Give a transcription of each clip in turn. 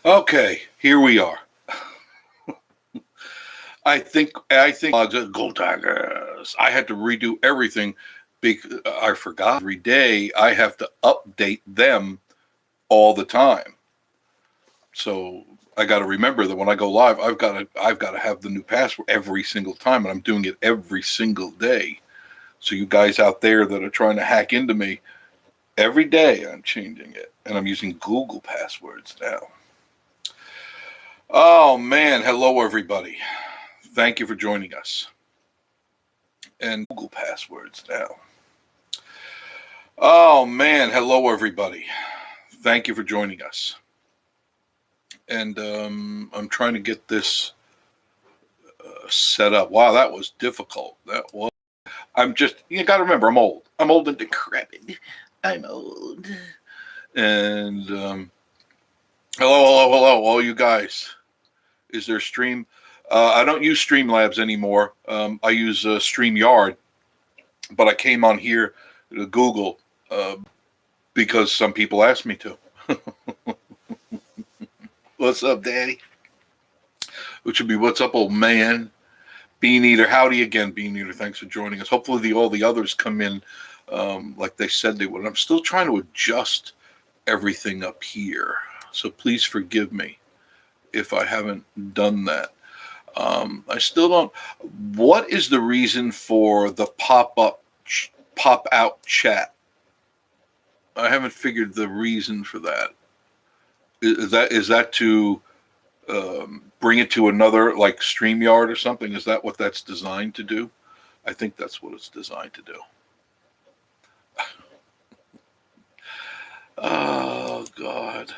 Okay, here we are. I think Gold Tigers. I had to redo everything because I forgot every day. I have to update them all the time. So I got to remember that when I go live, I've got to have the new password every single time, and I'm doing it every single day. So you guys out there that are trying to hack into me, every day I'm changing it, and I'm using Google passwords now. Oh man, hello everybody. Thank you for joining us. And Google passwords now. Oh man, hello everybody. Thank you for joining us. And I'm trying to get this set up. Wow, that was difficult. You got to remember, I'm old. I'm old and decrepit. I'm old. And hello, all you guys. Is there stream? I don't use Streamlabs anymore. I use StreamYard, but I came on here to Google because some people asked me to. What's up, Daddy? Which would be what's up, old man? Bean Eater, howdy again, Bean Eater. Thanks for joining us. Hopefully, all the others come in like they said they would. I'm still trying to adjust everything up here, so please forgive me if I haven't done that. I still don't. What is the reason for the pop-out chat? I haven't figured the reason for that. Is that to bring it to another, like StreamYard or something? Is that what that's designed to do? I think that's what it's designed to do. Oh, God.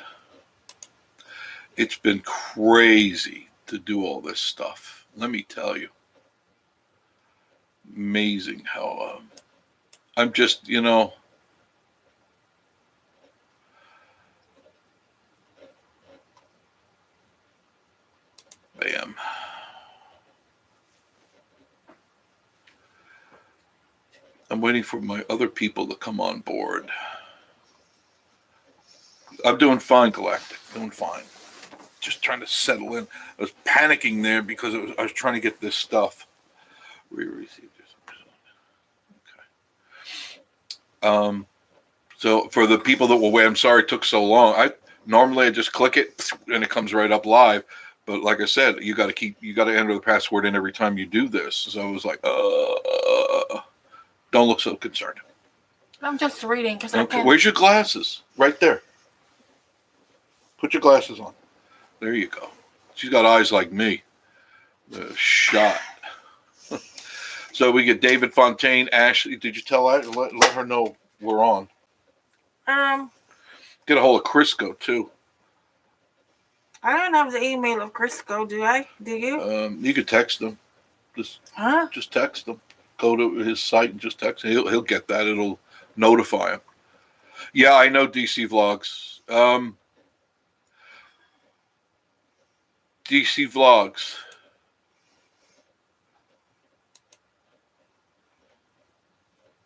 It's been crazy to do all this stuff. Let me tell you. Amazing how I'm just, bam. I'm waiting for my other people to come on board. I'm doing fine, Galactic. Doing fine. Just trying to settle in. I was panicking there because I was trying to get this stuff. We received this. Okay. So for the people that will wait, I'm sorry it took so long. Normally I just click it and it comes right up live. But like I said, you got to enter the password in every time you do this. So I was like, don't look so concerned. I'm just reading because I can't. Where's your glasses? Right there. Put your glasses on. There you go. She's got eyes like me. Shot. So we get David Fontaine, Ashley. Did you tell her? Let her know we're on. Get a hold of Crisco too. I don't have the email of Crisco, do I? Do you? You could text him. Just text him. Go to his site and just text him. He'll get that. It'll notify him. Yeah, I know DC Vlogs. DC Vlogs.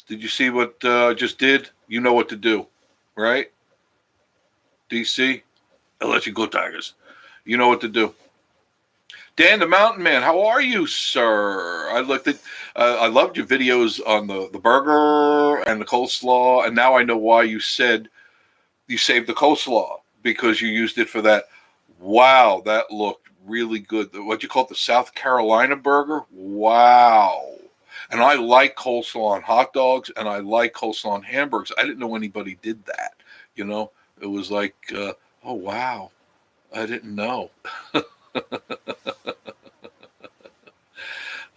Did you see what I just did? You know what to do, right? DC? I'll let you go, Tigers. You know what to do. Dan the Mountain Man, how are you, sir? I loved your videos on the burger and the coleslaw, and now I know why you said you saved the coleslaw, because you used it for that. Wow, that looked really good. What you call it, the South Carolina burger? Wow. And I like coleslaw on hot dogs, and I like coleslaw on hamburgers. I didn't know anybody did that. It was like, oh, wow. I didn't know.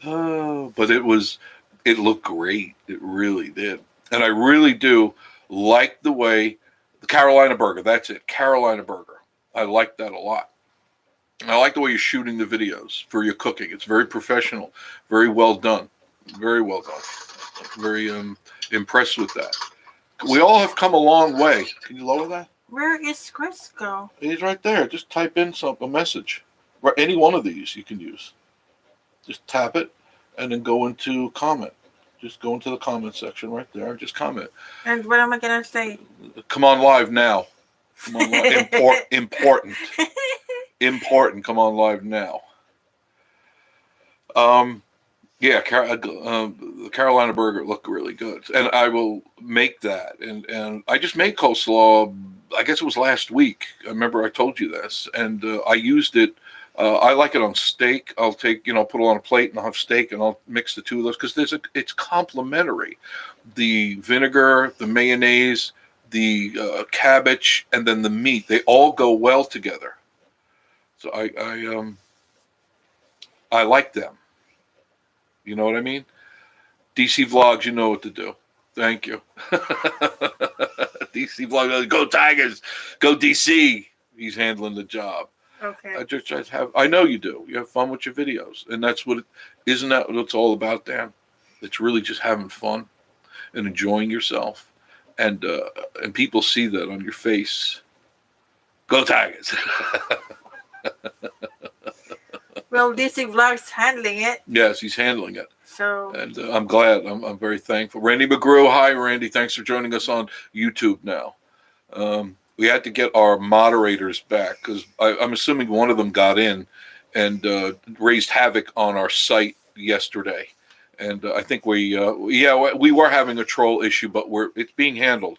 Oh, but it looked great. It really did. And I really do like the way the Carolina burger, that's it, Carolina burger. I like that a lot. And I like the way you're shooting the videos for your cooking. It's very professional, very well done. Very well done. Very impressed with that. We all have come a long way. Can you lower that? Where is Crisco? He's right there. Just type in a message. Any one of these you can use. Just tap it and then go into comment. Just go into the comment section right there. Just comment. And what am I going to say? Come on live now. Come on live. Important. important. Come on live now. Yeah, the Carolina burger looked really good, and I will make that. And I just made coleslaw. I guess it was last week. I remember I told you this, and I used it. I like it on steak. I'll take, put it on a plate, and I'll have steak, and I'll mix the two of those because it's complementary. The vinegar, the mayonnaise, the cabbage, and then the meat. They all go well together. So I like them. You know what I mean? DC Vlogs, you know what to do. Thank you. DC Vlogs, go Tigers, go DC. He's handling the job. Okay. I know you do. You have fun with your videos, and isn't that what it's all about, Dan? It's really just having fun and enjoying yourself, and people see that on your face. Go Tigers. Well, DC Vlog's handling it. Yes, he's handling it. So. And I'm glad. I'm very thankful. Randy McGrew, hi, Randy. Thanks for joining us on YouTube now. We had to get our moderators back because I'm assuming one of them got in and raised havoc on our site yesterday. And I think we were having a troll issue, but it's being handled.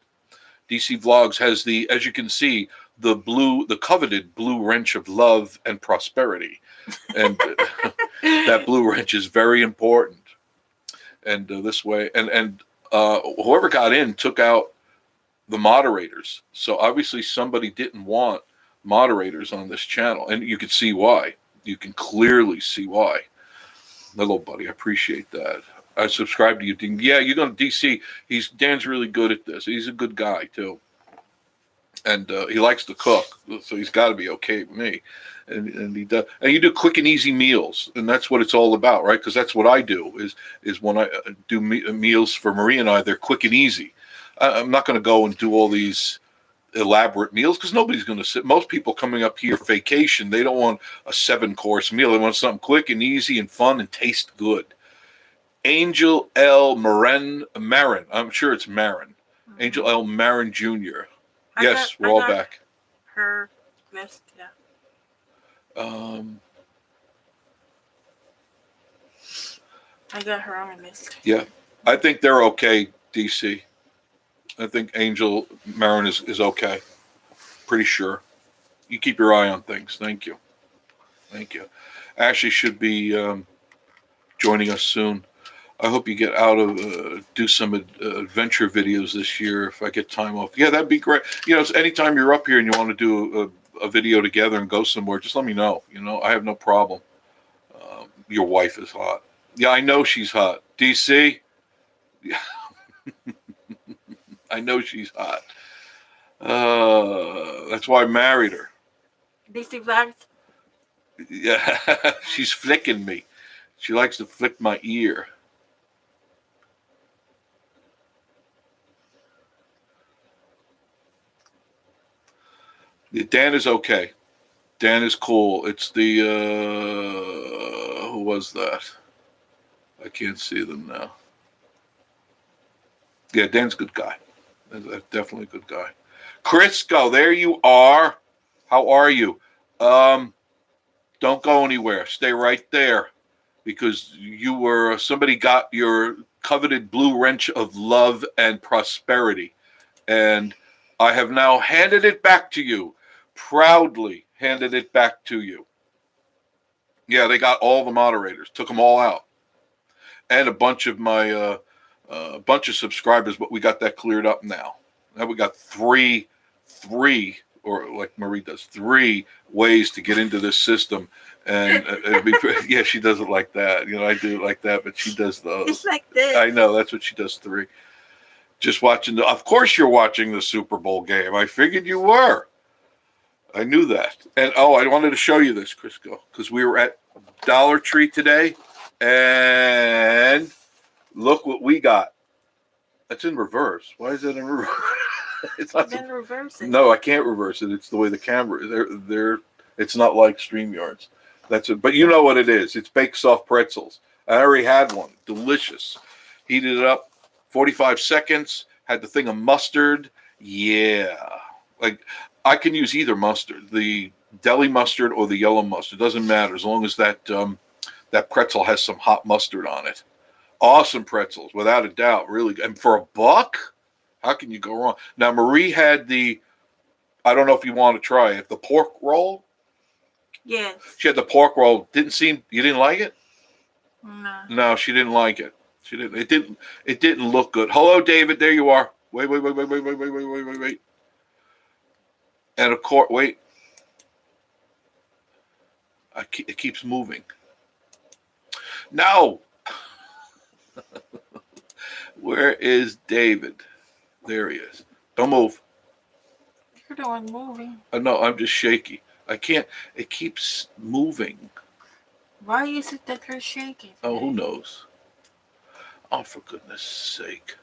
DC Vlogs has as you can see, the coveted blue wrench of love and prosperity. And that blue wrench is very important. And this way, and whoever got in took out the moderators. So obviously somebody didn't want moderators on this channel. And you can see why. You can clearly see why. Hello, buddy. I appreciate that. I subscribe to you, Dean. Yeah, you're going to DC. Dan's really good at this. He's a good guy, too. And he likes to cook, so he's got to be okay with me. And he does. And you do quick and easy meals, and that's what it's all about, right? Because that's what I do. Is when I do meals for Marie and I, they're quick and easy. I'm not going to go and do all these elaborate meals because nobody's going to sit. Most people coming up here vacation, they don't want a 7-course meal. They want something quick and easy and fun and taste good. Angel L. Marin. I'm sure it's Marin. Mm-hmm. Angel L. Marin Jr. Yes, we're all back. Her list, yeah. I got her on my list. Yeah, I think they're okay, DC. I think Angel Marin is okay. Pretty sure. You keep your eye on things. Thank you. Thank you. Ashley should be joining us soon. I hope you get out of do some adventure videos this year if I get time off. Yeah, that'd be great. Anytime you're up here and you want to do a video together and go somewhere, just let me know. I have no problem. Your wife is hot. Yeah, I know she's hot. DC? Yeah. I know she's hot. That's why I married her. DC Vlogs? Yeah, she's flicking me. She likes to flick my ear. Dan is okay. Dan is cool. It's the who was that? I can't see them now. Yeah, Dan's a good guy. Definitely a good guy. Crisco, there you are. How are you? Don't go anywhere. Stay right there because somebody got your coveted blue wrench of love and prosperity. And I have now handed it back to you. Proudly handed it back to you. Yeah, they got all the moderators. Took them all out. And a bunch of my bunch of subscribers, but we got that cleared up now. Now we got three, or like Marie does, 3 ways to get into this system. And yeah, she does it like that. I do it like that, but she does those. It's like this. I know, that's what she does, 3. Just watching of course you're watching the Super Bowl game. I figured you were. I knew that. And I wanted to show you this, Crisco, because we were at Dollar Tree today, and look what we got. That's in reverse. Why is that in reverse? It's not in reverse. No, I can't reverse it. It's the way the camera. It's not like StreamYards. That's it. But you know what it is. It's baked soft pretzels. I already had one. Delicious. Heated it up. 45 seconds. Had the thing of mustard. Yeah. Like, I can use either mustard. The deli mustard or the yellow mustard. Doesn't matter as long as that that pretzel has some hot mustard on it. Awesome pretzels, without a doubt. Really, and for $1, how can you go wrong? Now Marie had the. I don't know if you want to try it. The pork roll. Yes. She had the pork roll. You didn't like it? No. No, she didn't like it. She didn't. It didn't look good. Hello, David. There you are. Wait. And of course, wait. It keeps moving. No. Where is David? There he is. Don't move. You're the one moving. No, I'm just shaky. I can't. It keeps moving. Why is it that you're shaking? Oh, who knows? Oh, for goodness sake.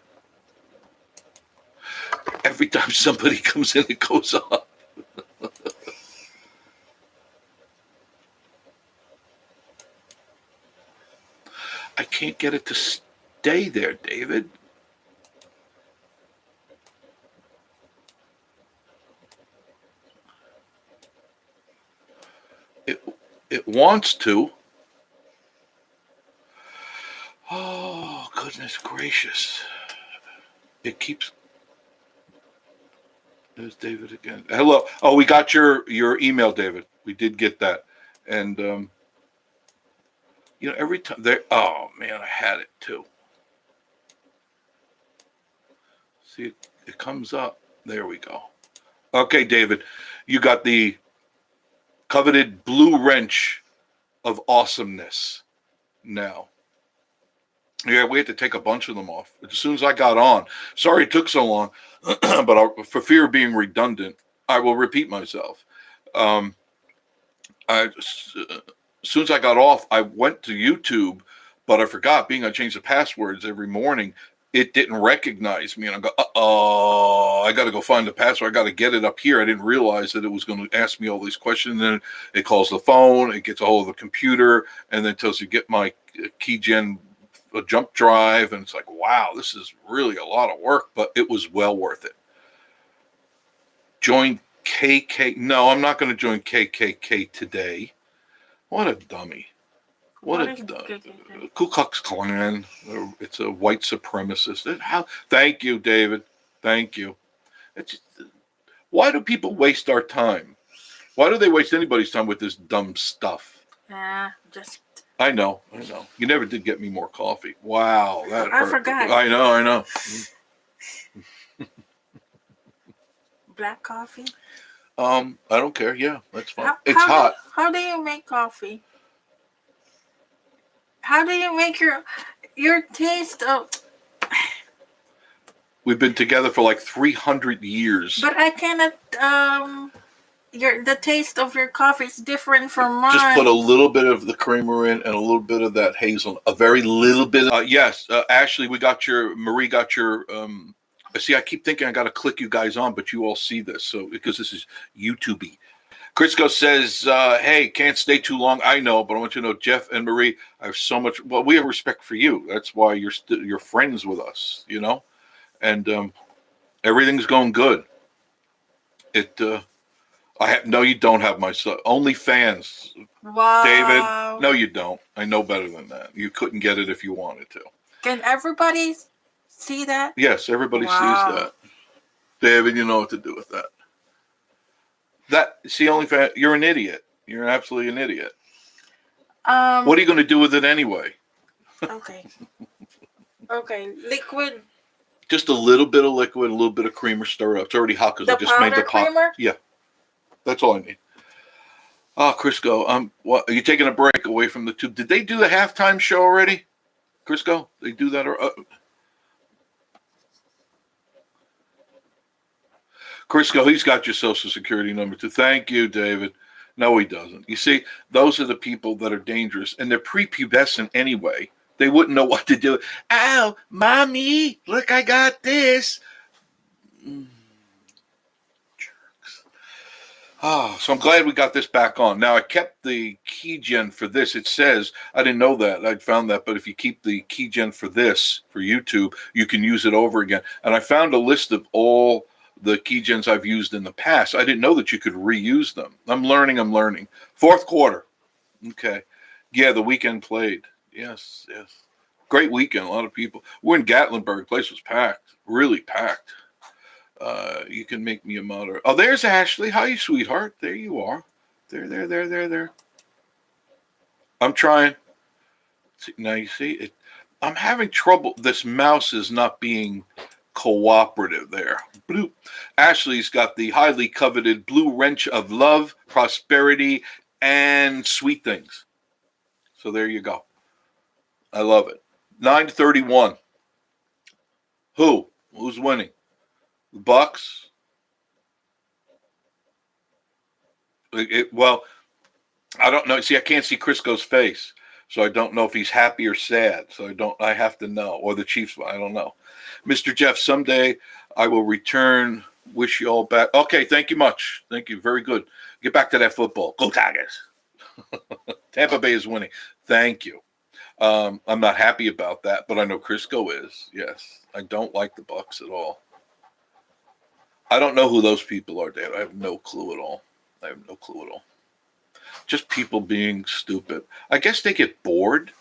Every time somebody comes in, it goes off. I can't get it to stay there, David. It wants to. Oh, goodness gracious. It keeps. There's David again. Hello. Oh, we got your email, David. We did get that. And, every time there. Oh, man, I had it too. See, it comes up. There we go. Okay, David, you got the coveted blue wrench of awesomeness now. Yeah, we had to take a bunch of them off as soon as I got on. Sorry it took so long, but for fear of being redundant, I will repeat myself. As soon as I got off, I went to YouTube, but I forgot, being I changed the passwords every morning, it didn't recognize me. And I go, uh-oh, I got to go find the password. I got to get it up here. I didn't realize that it was going to ask me all these questions. And then it calls the phone, it gets a hold of the computer, and then tells you get my keygen a jump drive. And it's like, wow, this is really a lot of work, but it was well worth it. Join KK. No, I'm not going to join KKK today. What a dummy. What a Ku Klux Klan. It's a white supremacist. Thank you, David. Thank you. Why do people waste our time? Why do they waste anybody's time with this dumb stuff? Just. I know. You never did get me more coffee. Wow, that hurt. I forgot. I know. Black coffee? I don't care. Yeah, that's fine. It's hot. How do you make coffee? How do you make your taste of? We've been together for like 300 years. But I cannot. The taste of your coffee is different from mine. Just put a little bit of the creamer in and a little bit of that hazel. A very little bit. Yes, Ashley, Marie got your. See, I keep thinking I got to click you guys on, but you all see this, so because this is YouTube-y. Crisco says, hey, can't stay too long. I know, but I want you to know, Jeff and Marie, I have so much. Well, we have respect for you. That's why you're friends with us, and everything's going good. No, you don't have my stuff. Only fans. Wow. David, no, you don't. I know better than that. You couldn't get it if you wanted to. Can everybody see that? Yes, everybody sees that. David, you know what to do with that. Only fan. You're an idiot. You're absolutely an idiot. What are you going to do with it anyway? Okay. Liquid. Just a little bit of liquid, a little bit of creamer, stir it up. It's already hot because I just made the pot. Creamer? Yeah, that's all I need. Crisco, what are you taking a break away from the tube? Did they do the halftime show already? Crisco, they do that or? Crisco, he's got your social security number too. Thank you, David. No, he doesn't. You see, those are the people that are dangerous, and they're prepubescent anyway. They wouldn't know what to do. Ow, mommy, look, I got this. Jerks. So I'm glad we got this back on. Now, I kept the keygen for this. It says, I didn't know that. I'd found that, but if you keep the keygen for this, for YouTube, you can use it over again. And I found a list of all the keygens I've used in the past. I didn't know that you could reuse them. I'm learning. Fourth quarter. Okay. Yeah, the weekend played. Yes. Great weekend. A lot of people. We're in Gatlinburg. Place was packed. Really packed. You can make me a moderator. Oh, there's Ashley. Hi, sweetheart. There you are. There. I'm trying. Now you see it. I'm having trouble. This mouse is not being cooperative there. Bloop. Ashley's got the highly coveted blue wrench of love, prosperity, and sweet things. So there you go. I love it. 9:31. Who's winning? The Bucks? Well, I don't know. See, I can't see Crisco's face, so I don't know if he's happy or sad. So I have to know. Or the Chiefs, I don't know. Mr. Jeff, someday I will return. Wish you all back. Okay, thank you much. Thank you. Very good. Get back to that football. Go Tigers. Tampa Bay is winning. Thank you. I'm not happy about that, but I know Crisco is. Yes. I don't like the Bucks at all. I don't know who those people are, Dave. I have no clue at all. Just people being stupid. I guess they get bored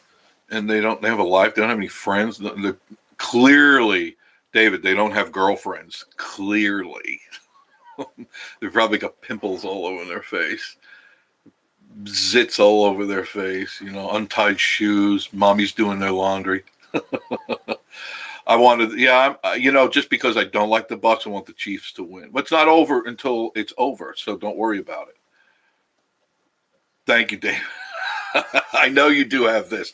and they have a life. They don't have any friends. They're clearly, David, they don't have girlfriends. Clearly. They've probably got pimples all over their face. Zits all over their face, untied shoes. Mommy's doing their laundry. Just because I don't like the Bucks, I want the Chiefs to win. But it's not over until it's over, so don't worry about it. Thank you, David. I know you do have this.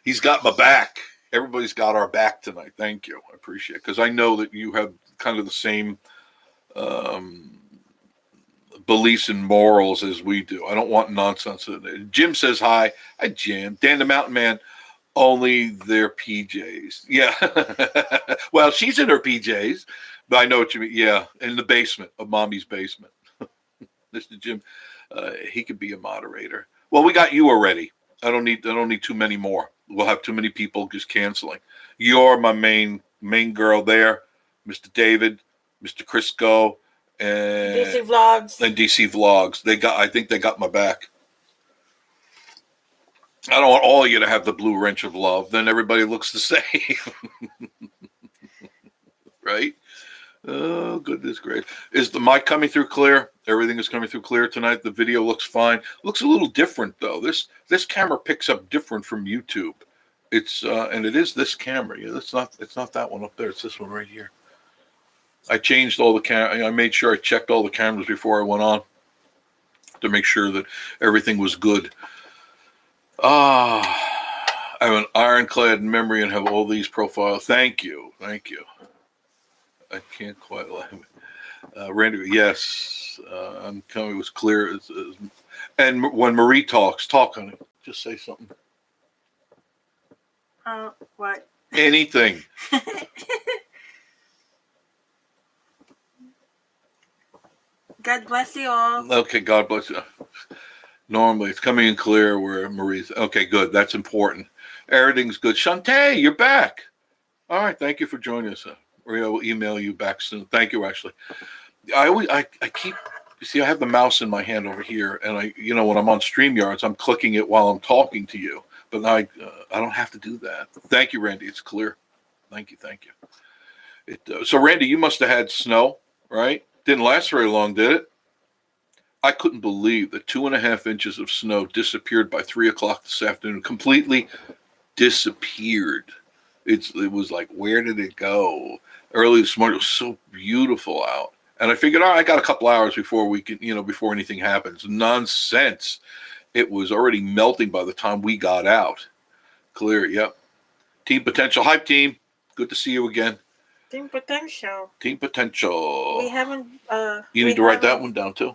He's got my back. Everybody's got our back tonight. Thank you. I appreciate it. Because I know that you have kind of the same beliefs and morals as we do. I don't want nonsense. Jim says hi. Hi, Jim. Dan the Mountain Man. Only their PJs. Yeah. Well, she's in her PJs, but I know what you mean. Yeah, in the basement of Mommy's basement. Mr. Jim, he could be a moderator. Well, we got you already. I don't need too many more. We'll have too many people just canceling. You're my main girl there, Mr. David, Mr. Crisco, and DC Vlogs. I think they got my back. I don't want all of you to have the blue wrench of love. Then everybody looks the same. Right? Oh, goodness gracious. Is the mic coming through clear? Everything is coming through clear tonight. The video looks fine. Looks a little different, though. This camera picks up different from YouTube. It's and it is this camera. Yeah, it's not that one up there. It's this one right here. I changed all the I made sure I checked all the cameras before I went on to make sure that everything was good. I have an ironclad memory and have all these profiles. Thank you. I can't quite like it. Randy, yes, I'm coming. It was clear. And when Marie talk on it. Just say something. What? Anything. God bless you all. Okay, God bless you. Normally, it's coming in clear where Marie's. Okay, good. That's important. Everything's good. Shantae, you're back. All right. Thank you for joining us. Maria will email you back soon. Thank you, Ashley. I keep, you see, I have the mouse in my hand over here, and when I'm on StreamYards, I'm clicking it while I'm talking to you. But I don't have to do that. Thank you, Randy. It's clear. Thank you. So, Randy, you must have had snow, right? Didn't last very long, did it? I couldn't believe that 2.5 inches of snow disappeared by 3 o'clock this afternoon. Completely disappeared. It was like, where did it go? Early this morning, it was so beautiful out. And I figured, I got a couple hours before we can, before anything happens. Nonsense. It was already melting by the time we got out. Clear, yep. Team Potential. Hype team. Good to see you again. Team Potential. We haven't. You need to write that one down too.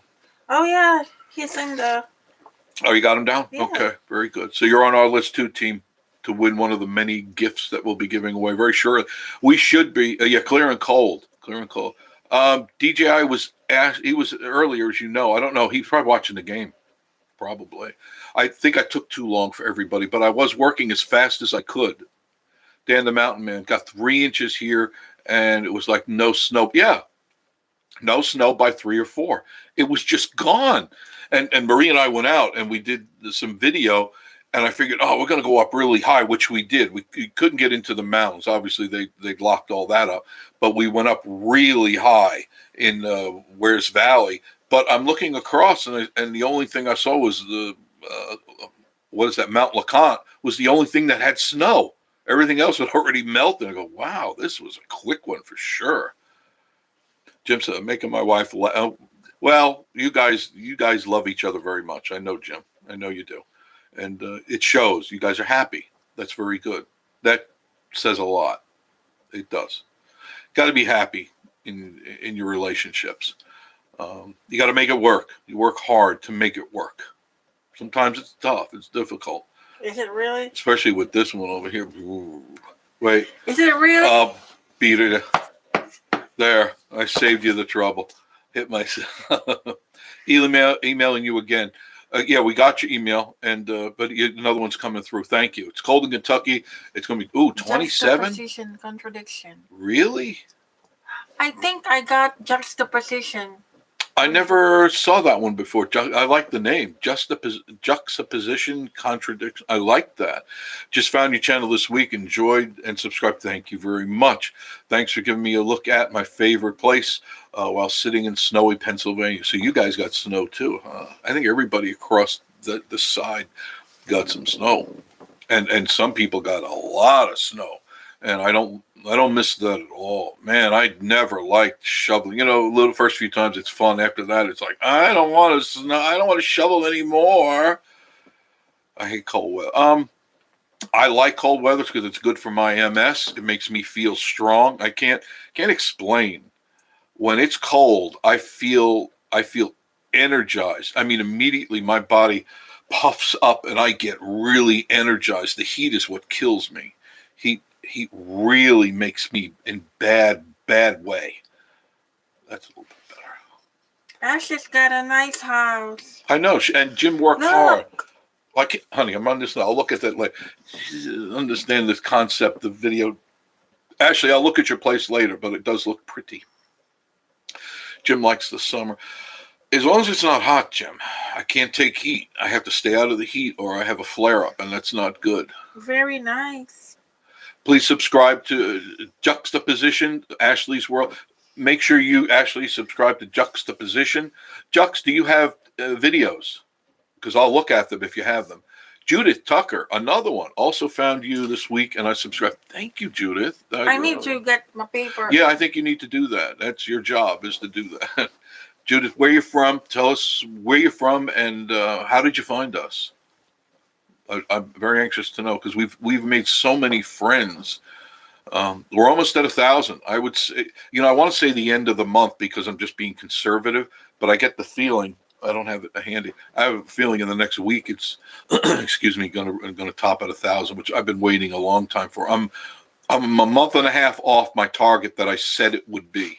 Oh yeah, he's in the. Oh, you got him down? Yeah. Okay, very good. So you're on our list too, team, to win one of the many gifts that we'll be giving away. Very sure. We should be. Clear and cold. DJI was asked. He was earlier, as you know. I don't know. He's probably watching the game. Probably. I think I took too long for everybody, but I was working as fast as I could. Dan the Mountain Man got 3 inches here, and it was like no snow. Yeah, No snow by 3 or 4. It was just gone. And Marie and I went out and we did some video. And I figured, oh, we're going to go up really high, which we did. We couldn't get into the mountains. Obviously, they locked all that up. But we went up really high in Wares Valley. But I'm looking across, and the only thing I saw was the, what is that, Mount LeConte was the only thing that had snow. Everything else had already melted. I go, wow, this was a quick one for sure. Jim said, making my wife laugh. Well, you guys love each other very much. I know, Jim. I know you do. And it shows. You guys are happy. That's very good. That says a lot. It does. Got to be happy in your relationships. You got to make it work. You work hard to make it work. Sometimes it's tough. It's difficult. Is it really? Especially with this one over here. Ooh. Wait. Is it really? Beat it. There. I saved you the trouble. Hit myself. Emailing you again. Yeah, we got your email, and but another one's coming through. Thank you. It's cold in Kentucky. It's going to be 27. Juxtaposition contradiction. Really? I think I got juxtaposition. I never saw that one before. I like the name. Juxtaposition contradiction. I like that. Just found your channel this week. Enjoyed and subscribed. Thank you very much. Thanks for giving me a look at my favorite place while sitting in snowy Pennsylvania. So you guys got snow too, huh? I think everybody across the side got some snow. And some people got a lot of snow. And I don't miss that at all. Man, I never liked shoveling. You know, the first few times it's fun. After that, it's like, I don't want to shovel anymore. I hate cold weather. I like cold weather because it's good for my MS. It makes me feel strong. I can't explain. When it's cold, I feel energized. I mean, immediately my body puffs up and I get really energized. The heat is what kills me. Heat really makes me in bad way. That's a little bit better. Ashley's got a nice house. I know, and Jim worked hard. Like, honey, I'm on this now. I'll look at that. Like, understand this concept of video. Ashley, I'll look at your place later, but it does look pretty. Jim likes the summer. As long as it's not hot, Jim. I can't take heat. I have to stay out of the heat or I have a flare-up, and that's not good. Very nice. Please subscribe to Juxtaposition, Ashley's World. Make sure you actually subscribe to Juxtaposition. Jux, do you have videos? Because I'll look at them if you have them. Judith Tucker, another one, also found you this week, and I subscribed. Thank you, Judith. I need to get my paper. Yeah, I think you need to do that. That's your job, is to do that. Judith, where you from? Tell us where you're from, and how did you find us? I'm very anxious to know because we've made so many friends. We're almost at 1,000. I would say, I want to say the end of the month because I'm just being conservative, but I get the feeling, I don't have it handy. I have a feeling in the next week it's, excuse me, going to top at 1,000, which I've been waiting a long time for. I'm a month and a half off my target that I said it would be,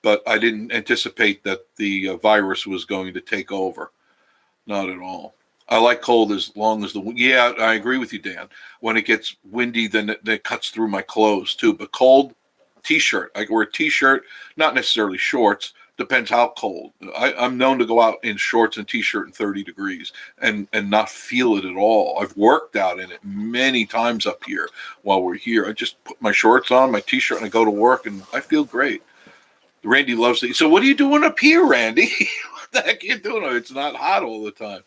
but I didn't anticipate that the virus was going to take over. Not at all. I like cold as long as yeah, I agree with you, Dan. When it gets windy, then it cuts through my clothes too. But cold, t-shirt. I can wear a t-shirt, not necessarily shorts. Depends how cold. I'm known to go out in shorts and t-shirt in 30 degrees and not feel it at all. I've worked out in it many times up here while we're here. I just put my shorts on, my t-shirt, and I go to work, and I feel great. Randy loves it. So what are you doing up here, Randy? What the heck are you doing? It's not hot all the time.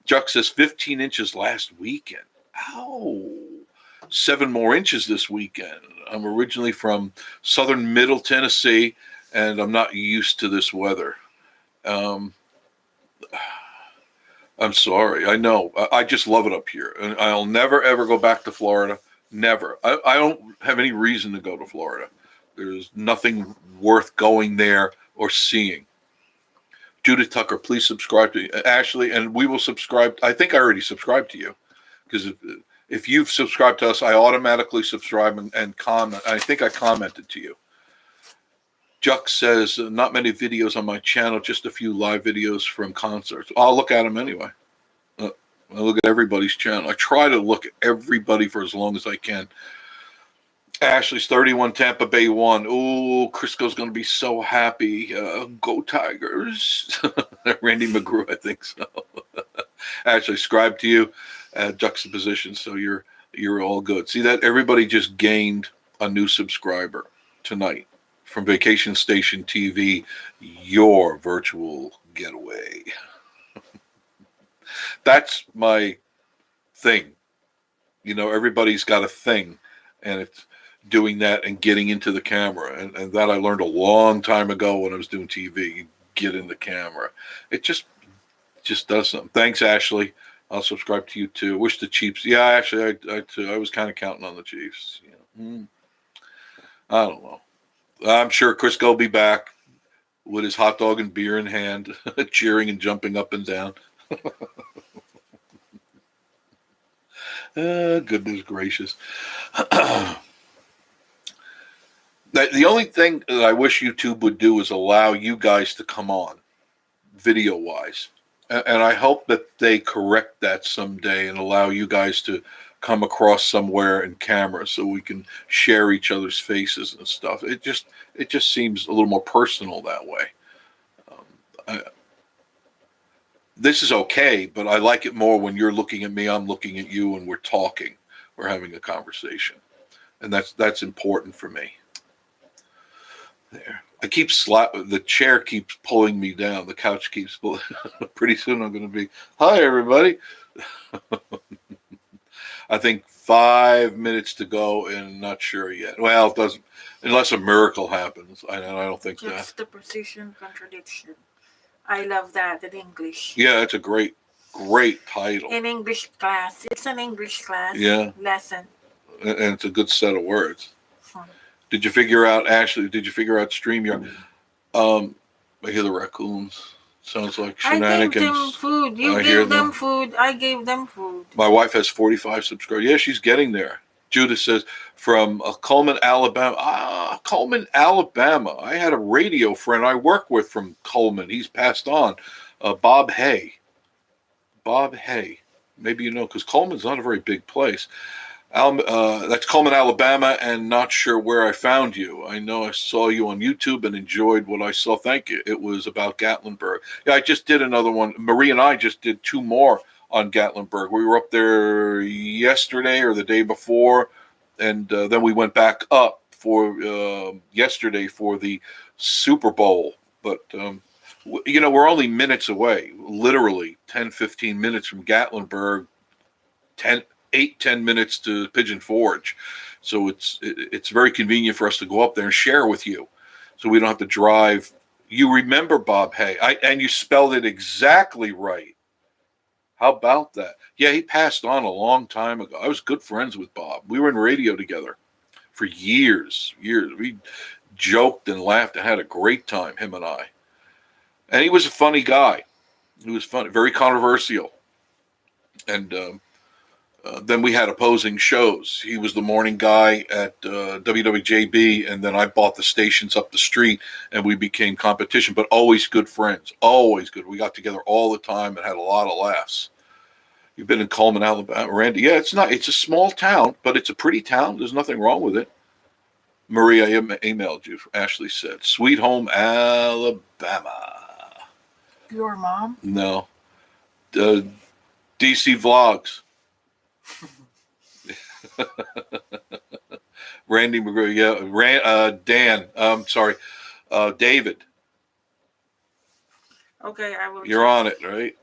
Chuck says 15 inches last weekend. Ow. 7 more inches this weekend. I'm originally from southern middle Tennessee, and I'm not used to this weather. I'm sorry. I know. I just love it up here. And I'll never, ever go back to Florida. Never. I don't have any reason to go to Florida. There's nothing worth going there or seeing. Judith Tucker, please subscribe to Ashley, and we will subscribe. I think I already subscribed to you because if you've subscribed to us, I automatically subscribe and comment. I think I commented to you. Juck says, not many videos on my channel, just a few live videos from concerts. I'll look at them anyway. I look at everybody's channel. I try to look at everybody for as long as I can. Ashley's 31, Tampa Bay 1. Ooh, Crisco's going to be so happy. Go Tigers. Randy McGrew, I think so. Ashley, scribe to you, juxtaposition, so you're all good. See that? Everybody just gained a new subscriber tonight from Vacation Station TV, your virtual getaway. That's my thing. Everybody's got a thing, and it's doing that and getting into the camera. And that I learned a long time ago when I was doing TV. You get in the camera. It just does something. Thanks, Ashley. I'll subscribe to you too. Wish the Chiefs. Yeah, actually, I was kind of counting on the Chiefs. I don't know. I'm sure Crisco will be back with his hot dog and beer in hand, cheering and jumping up and down. Goodness gracious. The only thing that I wish YouTube would do is allow you guys to come on video-wise. And I hope that they correct that someday and allow you guys to come across somewhere in camera so we can share each other's faces and stuff. It just seems a little more personal that way. This is okay, but I like it more when you're looking at me, I'm looking at you, and we're talking. We're having a conversation. And that's important for me. There. I keep the chair keeps pulling me down. The couch keeps pulling. Pretty soon I'm going to be, hi, everybody. I think 5 minutes to go and not sure yet. Well, it doesn't, unless a miracle happens. I don't think that. Just the precision contradiction. I love that in English. Yeah, it's a great title. In English class. It's an English class lesson. And it's a good set of words. Did you figure out, Ashley, StreamYard? I hear the raccoons. Sounds like shenanigans. I gave them food. You gave them food. I gave them food. My wife has 45 subscribers. Yeah, she's getting there. Judith says, from Coleman, Alabama. Coleman, Alabama. I had a radio friend I work with from Coleman. He's passed on. Bob Hay. Maybe you know, because Coleman's not a very big place. That's Coleman, Alabama, and not sure where I found you. I know I saw you on YouTube and enjoyed what I saw. Thank you. It was about Gatlinburg. Yeah, I just did another one. Marie and I just did 2 more on Gatlinburg. We were up there yesterday or the day before, and then we went back up for yesterday for the Super Bowl. But, we're only minutes away, literally 10, 15 minutes from Gatlinburg, 8-10 minutes to Pigeon Forge. So it's very convenient for us to go up there and share with you, so we don't have to drive. You remember Bob Hay, and you spelled it exactly right. How about that? Yeah, he passed on a long time ago. I was good friends with Bob. We were in radio together for years. We joked and laughed and had a great time, him and I. And he was a funny guy. He was funny, very controversial. And then we had opposing shows. He was the morning guy at WWJB, and then I bought the stations up the street, and we became competition, but always good friends. Always good. We got together all the time and had a lot of laughs. You've been in Coleman, Alabama, Randy? Yeah, it's a small town, but it's a pretty town. There's nothing wrong with it. Maria emailed you, Ashley said. Sweet Home, Alabama. Your mom? No. DC Vlogs. Randy McGrew, yeah. Dan, sorry. David. Okay, I will. You're on it, right?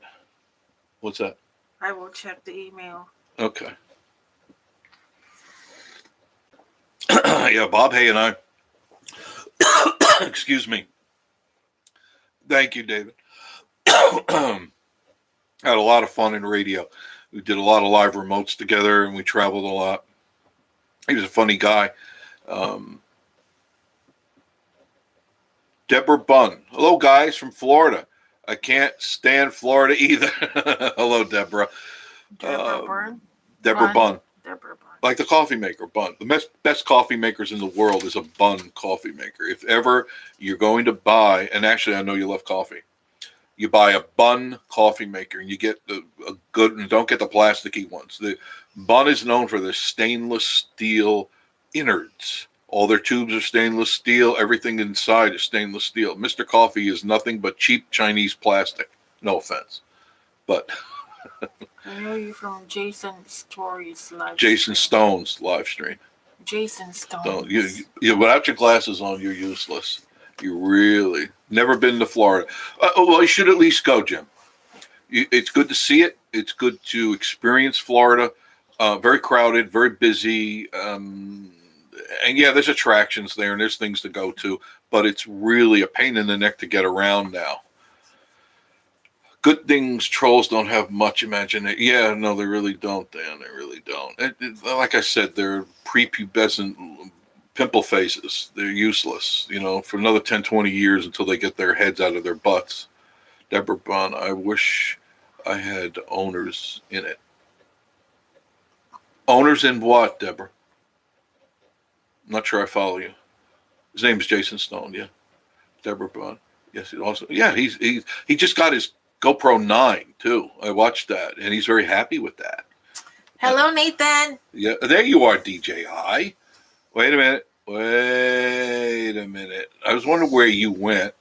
What's that? I will check the email. Okay. Yeah, Bob Hay and I. Excuse me. Thank you, David. Had a lot of fun in radio. We did a lot of live remotes together, and we traveled a lot. He was a funny guy. Deborah Bunn. Hello, guys from Florida. I can't stand Florida either. Hello, Deborah. Deborah Bunn. Deborah Bunn. Like the coffee maker, Bunn. The best coffee makers in the world is a Bunn coffee maker. If ever you're going to buy, and actually I know you love coffee, you buy a Bunn coffee maker, and you get a good, and don't get the plasticky ones. The Bunn is known for the stainless steel innards. All their tubes are stainless steel. Everything inside is stainless steel. Mr. Coffee is nothing but cheap Chinese plastic. No offense. But I know you from Jason Stories live Jason stream. Stone's live stream. Jason Don't, Stones. without your glasses on, you're useless. You really never been to Florida. Well, you should at least go, Jim. It's good to see it. It's good to experience Florida. Very crowded, very busy. And yeah, there's attractions there and there's things to go to, but it's really a pain in the neck to get around now. Good things, trolls don't have much imagination. Yeah, no, they really don't, Dan. They really don't. Like I said, they're prepubescent pimple faces. They're useless, for another 10, 20 years until they get their heads out of their butts. Deborah Bond, I wish I had owners in it. Owners in what, Deborah? I'm not sure I follow you. His name is Jason Stone, yeah. Deborah Bond. Yes, he just got his GoPro 9 too. I watched that, and he's very happy with that. Hello, Nathan. Yeah, there you are, DJ I. Wait a minute. I was wondering where you went.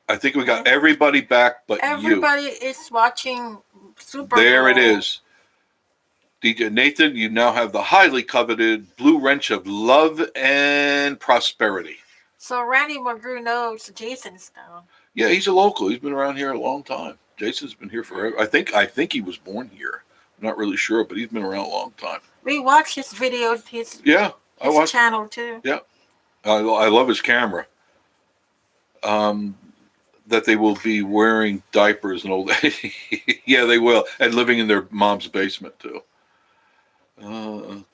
I think we got everybody back but everybody is watching Super Bowl. There it is. DJ Nathan, you now have the highly coveted blue wrench of love and prosperity. So Randy McGrew knows Jason Stone. Yeah, he's a local. He's been around here a long time. Jason's been here forever. I think he was born here. I'm not really sure, but he's been around a long time. We watch his videos, his channel too. Yeah. I love his camera. That they will be wearing diapers and old. Yeah, they will. And living in their mom's basement too.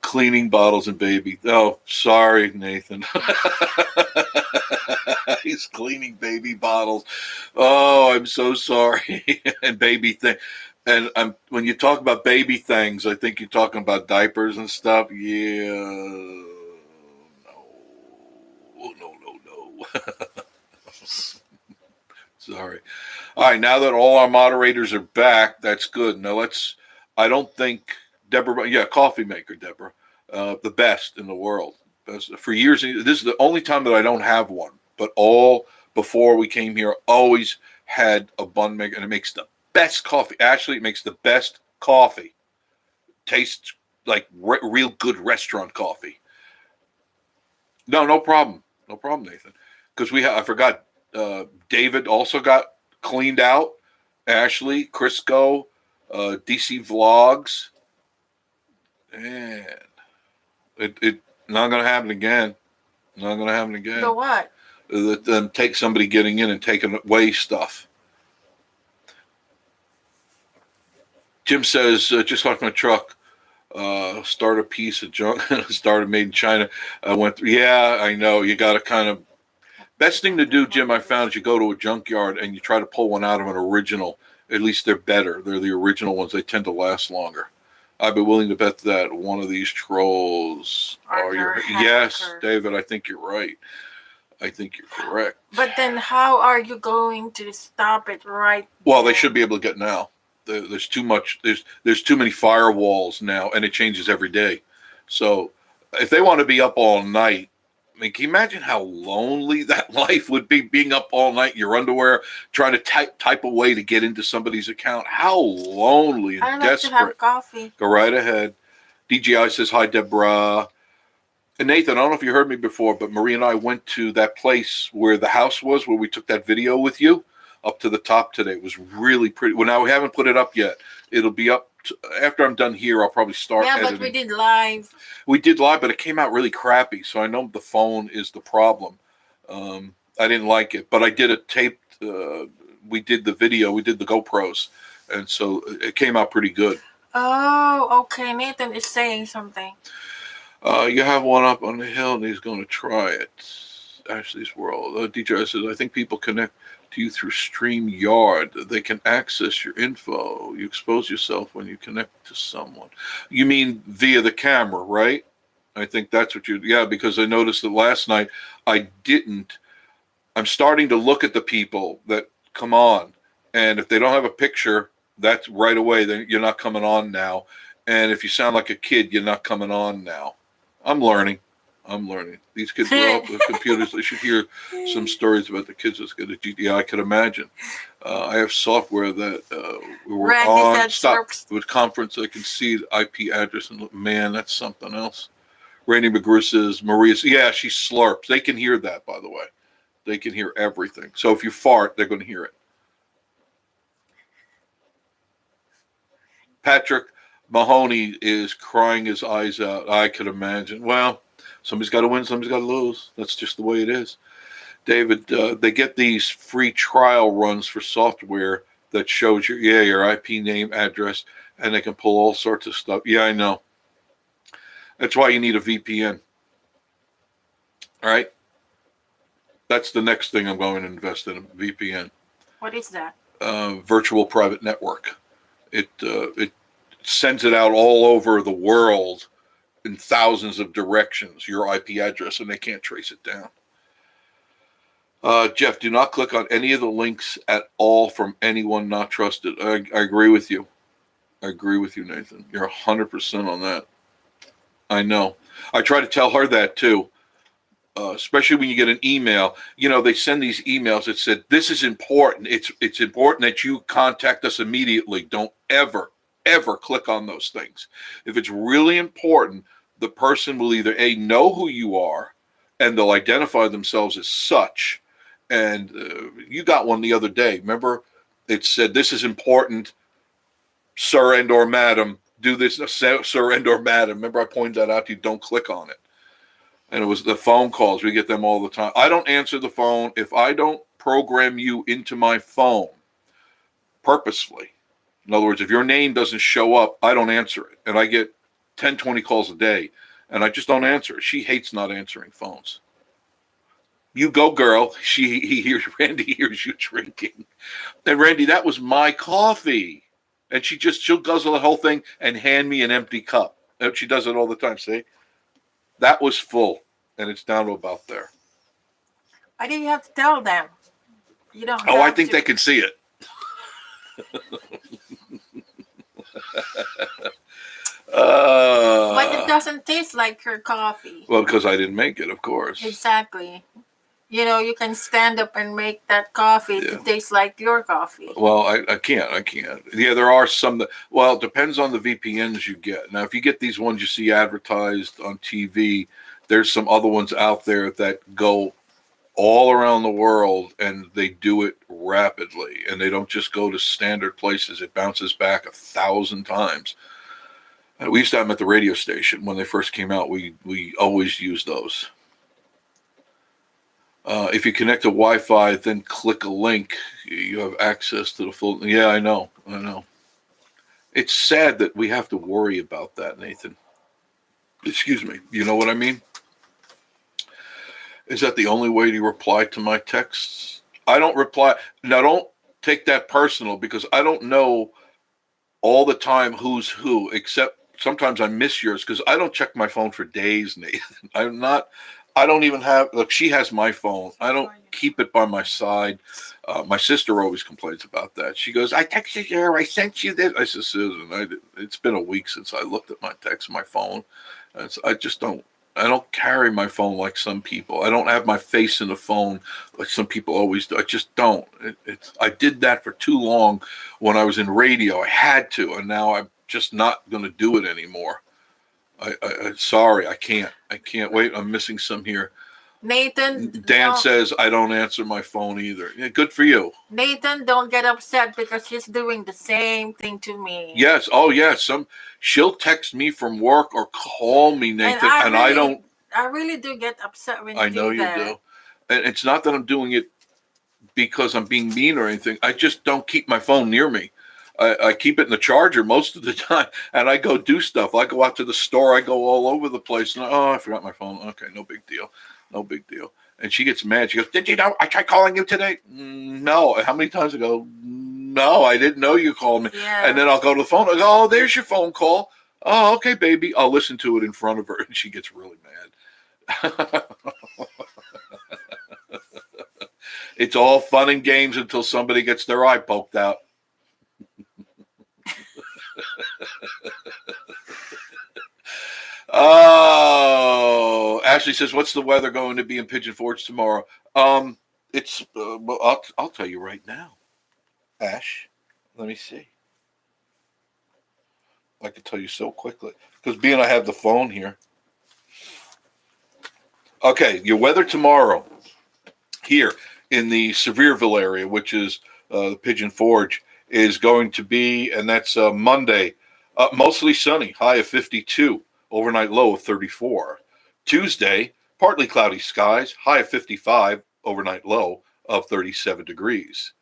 Cleaning bottles and baby. Oh, sorry, Nathan. He's cleaning baby bottles. Oh, I'm so sorry. And baby thing. And when you talk about baby things, I think you're talking about diapers and stuff. Yeah. No. Sorry. All right. Now that all our moderators are back, that's good. Now I don't think Deborah, coffee maker, Deborah, the best in the world. For years, this is the only time that I don't have one, but all before we came here, always had a bun maker, and it makes the best coffee. Actually, it makes the best coffee. Tastes like real good restaurant coffee. No problem. No problem, Nathan. Because I forgot, David also got cleaned out. Ashley, Crisco, DC Vlogs. Man, it not going to happen again. Not going to happen again. The what? Them take somebody getting in and taking away stuff. Jim says, just like my truck, start a piece of junk, started made in China. I went through, yeah, I know. You got to kind of, best thing to do, Jim, I found is you go to a junkyard and you try to pull one out of an original. At least they're better. They're the original ones. They tend to last longer. I'd be willing to bet that one of these trolls are your... Yes, David, I think you're right. I think you're correct. But then how are you going to stop it right Well, then? They should be able to get now. There's too much. There's too many firewalls now, and it changes every day. So if they want to be up all night, I mean, can you imagine how lonely that life would be, being up all night in your underwear, trying to type a way to get into somebody's account? How lonely and desperate. To have coffee. Go right ahead. DGI says, hi, Deborah. And Nathan, I don't know if you heard me before, but Marie and I went to that place where the house was, where we took that video with you, up to the top today. It was really pretty. Well, now we haven't put it up yet. It'll be up after I'm done here. I'll probably start editing. But we did live. We did live, but it came out really crappy. So I know the phone is the problem. I didn't like it, but I did a taped. We did the video. We did the GoPros, and so it came out pretty good. Oh, okay. Nathan is saying something. You have one up on the hill, and he's going to try it. Ashley's World. DJ says, I think people connect to you through StreamYard. They can access your info. You expose yourself when you connect to someone. You mean via the camera, right? I think that's what because I noticed that last night I didn't. I'm starting to look at the people that come on, and if they don't have a picture, that's right away, then you're not coming on now. And if you sound like a kid, you're not coming on now. I'm learning. I'm learning. These kids grow up with computers. They should hear some stories about the kids that's good at GTA. I could imagine. I have software that we were Randy on. said Stop. slurps. With conference, I can see the IP address and look, man, that's something else. Randy McGrew says, Maria's, yeah, she slurps. They can hear that, by the way. They can hear everything. So if you fart, they're going to hear it. Patrick Mahoney is crying his eyes out. I could imagine. Well, somebody's got to win, somebody's got to lose. That's just the way it is. David, they get these free trial runs for software that shows your IP name, address, and they can pull all sorts of stuff. Yeah, I know. That's why you need a VPN. All right? That's the next thing I'm going to invest in, a VPN. What is that? Virtual private network. It sends it out all over the world in thousands of directions, your IP address, and they can't trace it down. Jeff, do not click on any of the links at all from anyone not trusted. I agree with you. I agree with you, Nathan. You're 100% on that. I know. I try to tell her that too. Especially when you get an email, they send these emails that said, this is important. It's important that you contact us immediately. Don't ever click on those things. If it's really important, the person will either know who you are and they'll identify themselves as such. And you got one the other day. Remember, it said, this is important, sir and or madam. Do this, sir and or madam. Remember, I pointed that out to you. Don't click on it. And it was the phone calls. We get them all the time. I don't answer the phone if I don't program you into my phone purposefully. In other words, if your name doesn't show up, I don't answer it. And I get 10, 20 calls a day, and I just don't answer it. She hates not answering phones. You go, girl. Randy hears you drinking. And Randy, that was my coffee. And she'll guzzle the whole thing and hand me an empty cup. She does it all the time, see? That was full, and it's down to about there. Why do you have to tell them? You don't. I think they can see it. But it doesn't taste like your coffee. Well, because I didn't make it, of course. Exactly. You can stand up and make that coffee to taste like your coffee. Well, I can't. Yeah, there are some that, it depends on the VPNs you get. Now, if you get these ones you see advertised on TV, there's some other ones out there that go all around the world and they do it rapidly. And they don't just go to standard places. It bounces back 1,000 times. We used to have them at the radio station when they first came out. We always used those. If you connect to Wi-Fi, then click a link, you have access to the full. Yeah, I know. It's sad that we have to worry about that, Nathan. Excuse me. You know what I mean? Is that the only way to reply to my texts? I don't reply. Now, don't take that personal because I don't know all the time who's who, except sometimes I miss yours because I don't check my phone for days, Nathan. I don't even have, look, she has my phone. I don't keep it by my side. My sister always complains about that. She goes, I texted you, I sent you this. I said, Susan, it's been a week since I looked at my text, my phone. I don't carry my phone like some people. I don't have my face in the phone like some people always do. I just don't. I did that for too long when I was in radio. I had to, and now I'm just not going to do it anymore. Sorry, I can't. Wait, I'm missing some here. Nathan. Dan says I don't answer my phone either. Yeah, good for you. Nathan, don't get upset because he's doing the same thing to me. Yes. Oh, yes. She'll text me from work or call me, Nathan, and I don't. I really do get upset when you do that. I know you do. And it's not that I'm doing it because I'm being mean or anything. I just don't keep my phone near me. I keep it in the charger most of the time, and I go do stuff. I go out to the store. I go all over the place. And I forgot my phone. Okay, no big deal. And she gets mad. She goes, did you know I tried calling you today? No. How many times I go, no, I didn't know you called me. Yeah. And then I'll go to the phone. I go, oh, there's your phone call. Oh, okay, baby. I'll listen to it in front of her. And she gets really mad. It's all fun and games until somebody gets their eye poked out. Oh, Ashley says, "What's the weather going to be in Pigeon Forge tomorrow?" It's well, I'll tell you right now, Ash. Let me see. I can tell you so quickly because being I have the phone here. Okay, your weather tomorrow here in the Sevierville area, which is Pigeon Forge, is going to be, and that's Monday, mostly sunny, high of 52, overnight low of 34. Tuesday, partly cloudy skies, high of 55, overnight low of 37 degrees.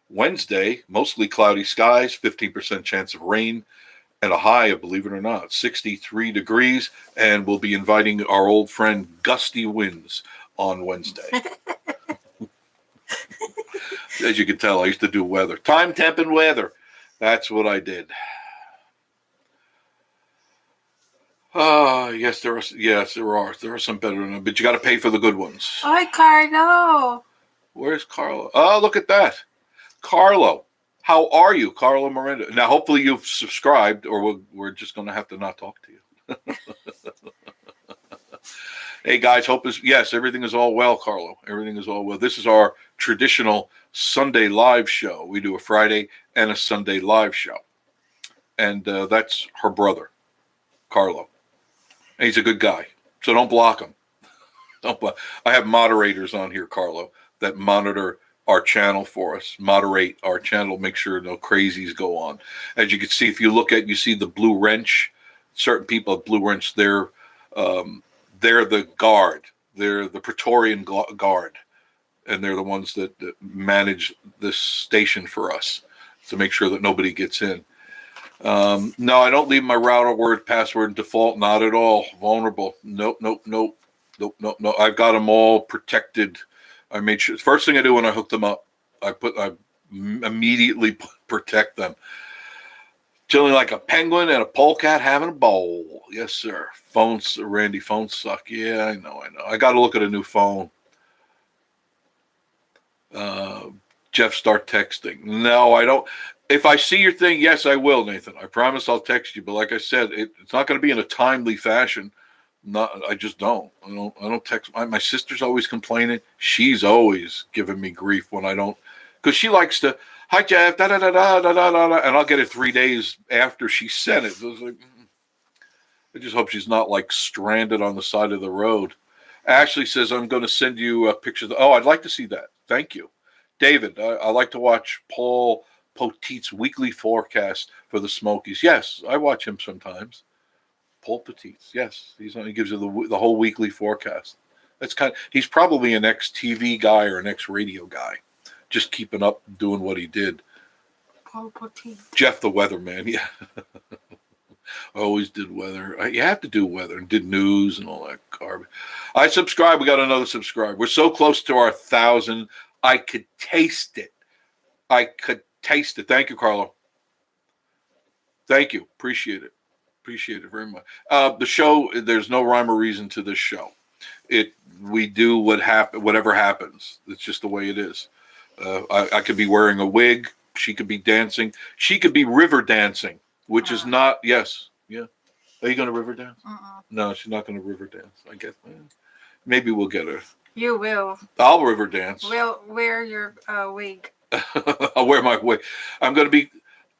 Wednesday, mostly cloudy skies, 15% chance of rain, and a high of, believe it or not, 63 degrees. And we'll be inviting our old friend Gusty Winds on Wednesday. As you can tell, I used to do weather. Time, temp, and weather. That's what I did. Yes, there are. Yes, there are. There are some better than them, but you got to pay for the good ones. Hi, Carlo. Where's Carlo? Oh, look at that. Carlo. How are you, Carlo Miranda? Now, hopefully you've subscribed, or we're just going to have to not talk to you. Hey, guys, yes, everything is all well, Carlo. Everything is all well. This is our traditional Sunday live show. We do a Friday and a Sunday live show. And that's her brother, Carlo. And he's a good guy, so don't block him. Don't block. I have moderators on here, Carlo, that monitor our channel for us, moderate our channel, make sure no crazies go on. As you can see, if you see the blue wrench. Certain people at Blue Wrench, they're the guard. They're the Praetorian Guard, and they're the ones that manage this station for us to make sure that nobody gets in. No, I don't leave my router word, password, and default. Not at all. Vulnerable. Nope. I've got them all protected. I made sure. First thing I do when I hook them up, I immediately protect them. Chilling like a penguin and a polecat having a bowl. Yes, sir. Randy, phones suck. Yeah, I know. I got to look at a new phone. Jeff, start texting. No, I don't. If I see your thing, yes, I will, Nathan. I promise I'll text you. But like I said, it's not going to be in a timely fashion. I just don't. I don't text. My sister's always complaining. She's always giving me grief when I don't, because she likes to. Hi, Jeff. Da da da da da da da, and I'll get it 3 days after she sent it. So it's like, I just hope she's not like stranded on the side of the road. Ashley says, I'm going to send you a picture. Oh, I'd like to see that. Thank you. David, I like to watch Paul Potit's weekly forecast for the Smokies. Yes, I watch him sometimes. Paul Potit's, yes. He gives you the whole weekly forecast. He's probably an ex-TV guy or an ex-radio guy, just keeping up, doing what he did. Paul Petit. Jeff the weatherman, yeah. I always did weather. You have to do weather and did news and all that garbage. I subscribe. We got another subscriber. We're so close to our 1,000. I could taste it. Thank you, Carlo. Thank you. Appreciate it. Appreciate it very much. The show, there's no rhyme or reason to this show. We do whatever happens. It's just the way it is. I could be wearing a wig. She could be dancing. She could be river dancing, which is not. Yes, yeah. Are you going to river dance? No, she's not going to river dance. I guess maybe we'll get her. You will. I'll river dance. We'll wear your wig. I'll wear my wig. I'm going to be.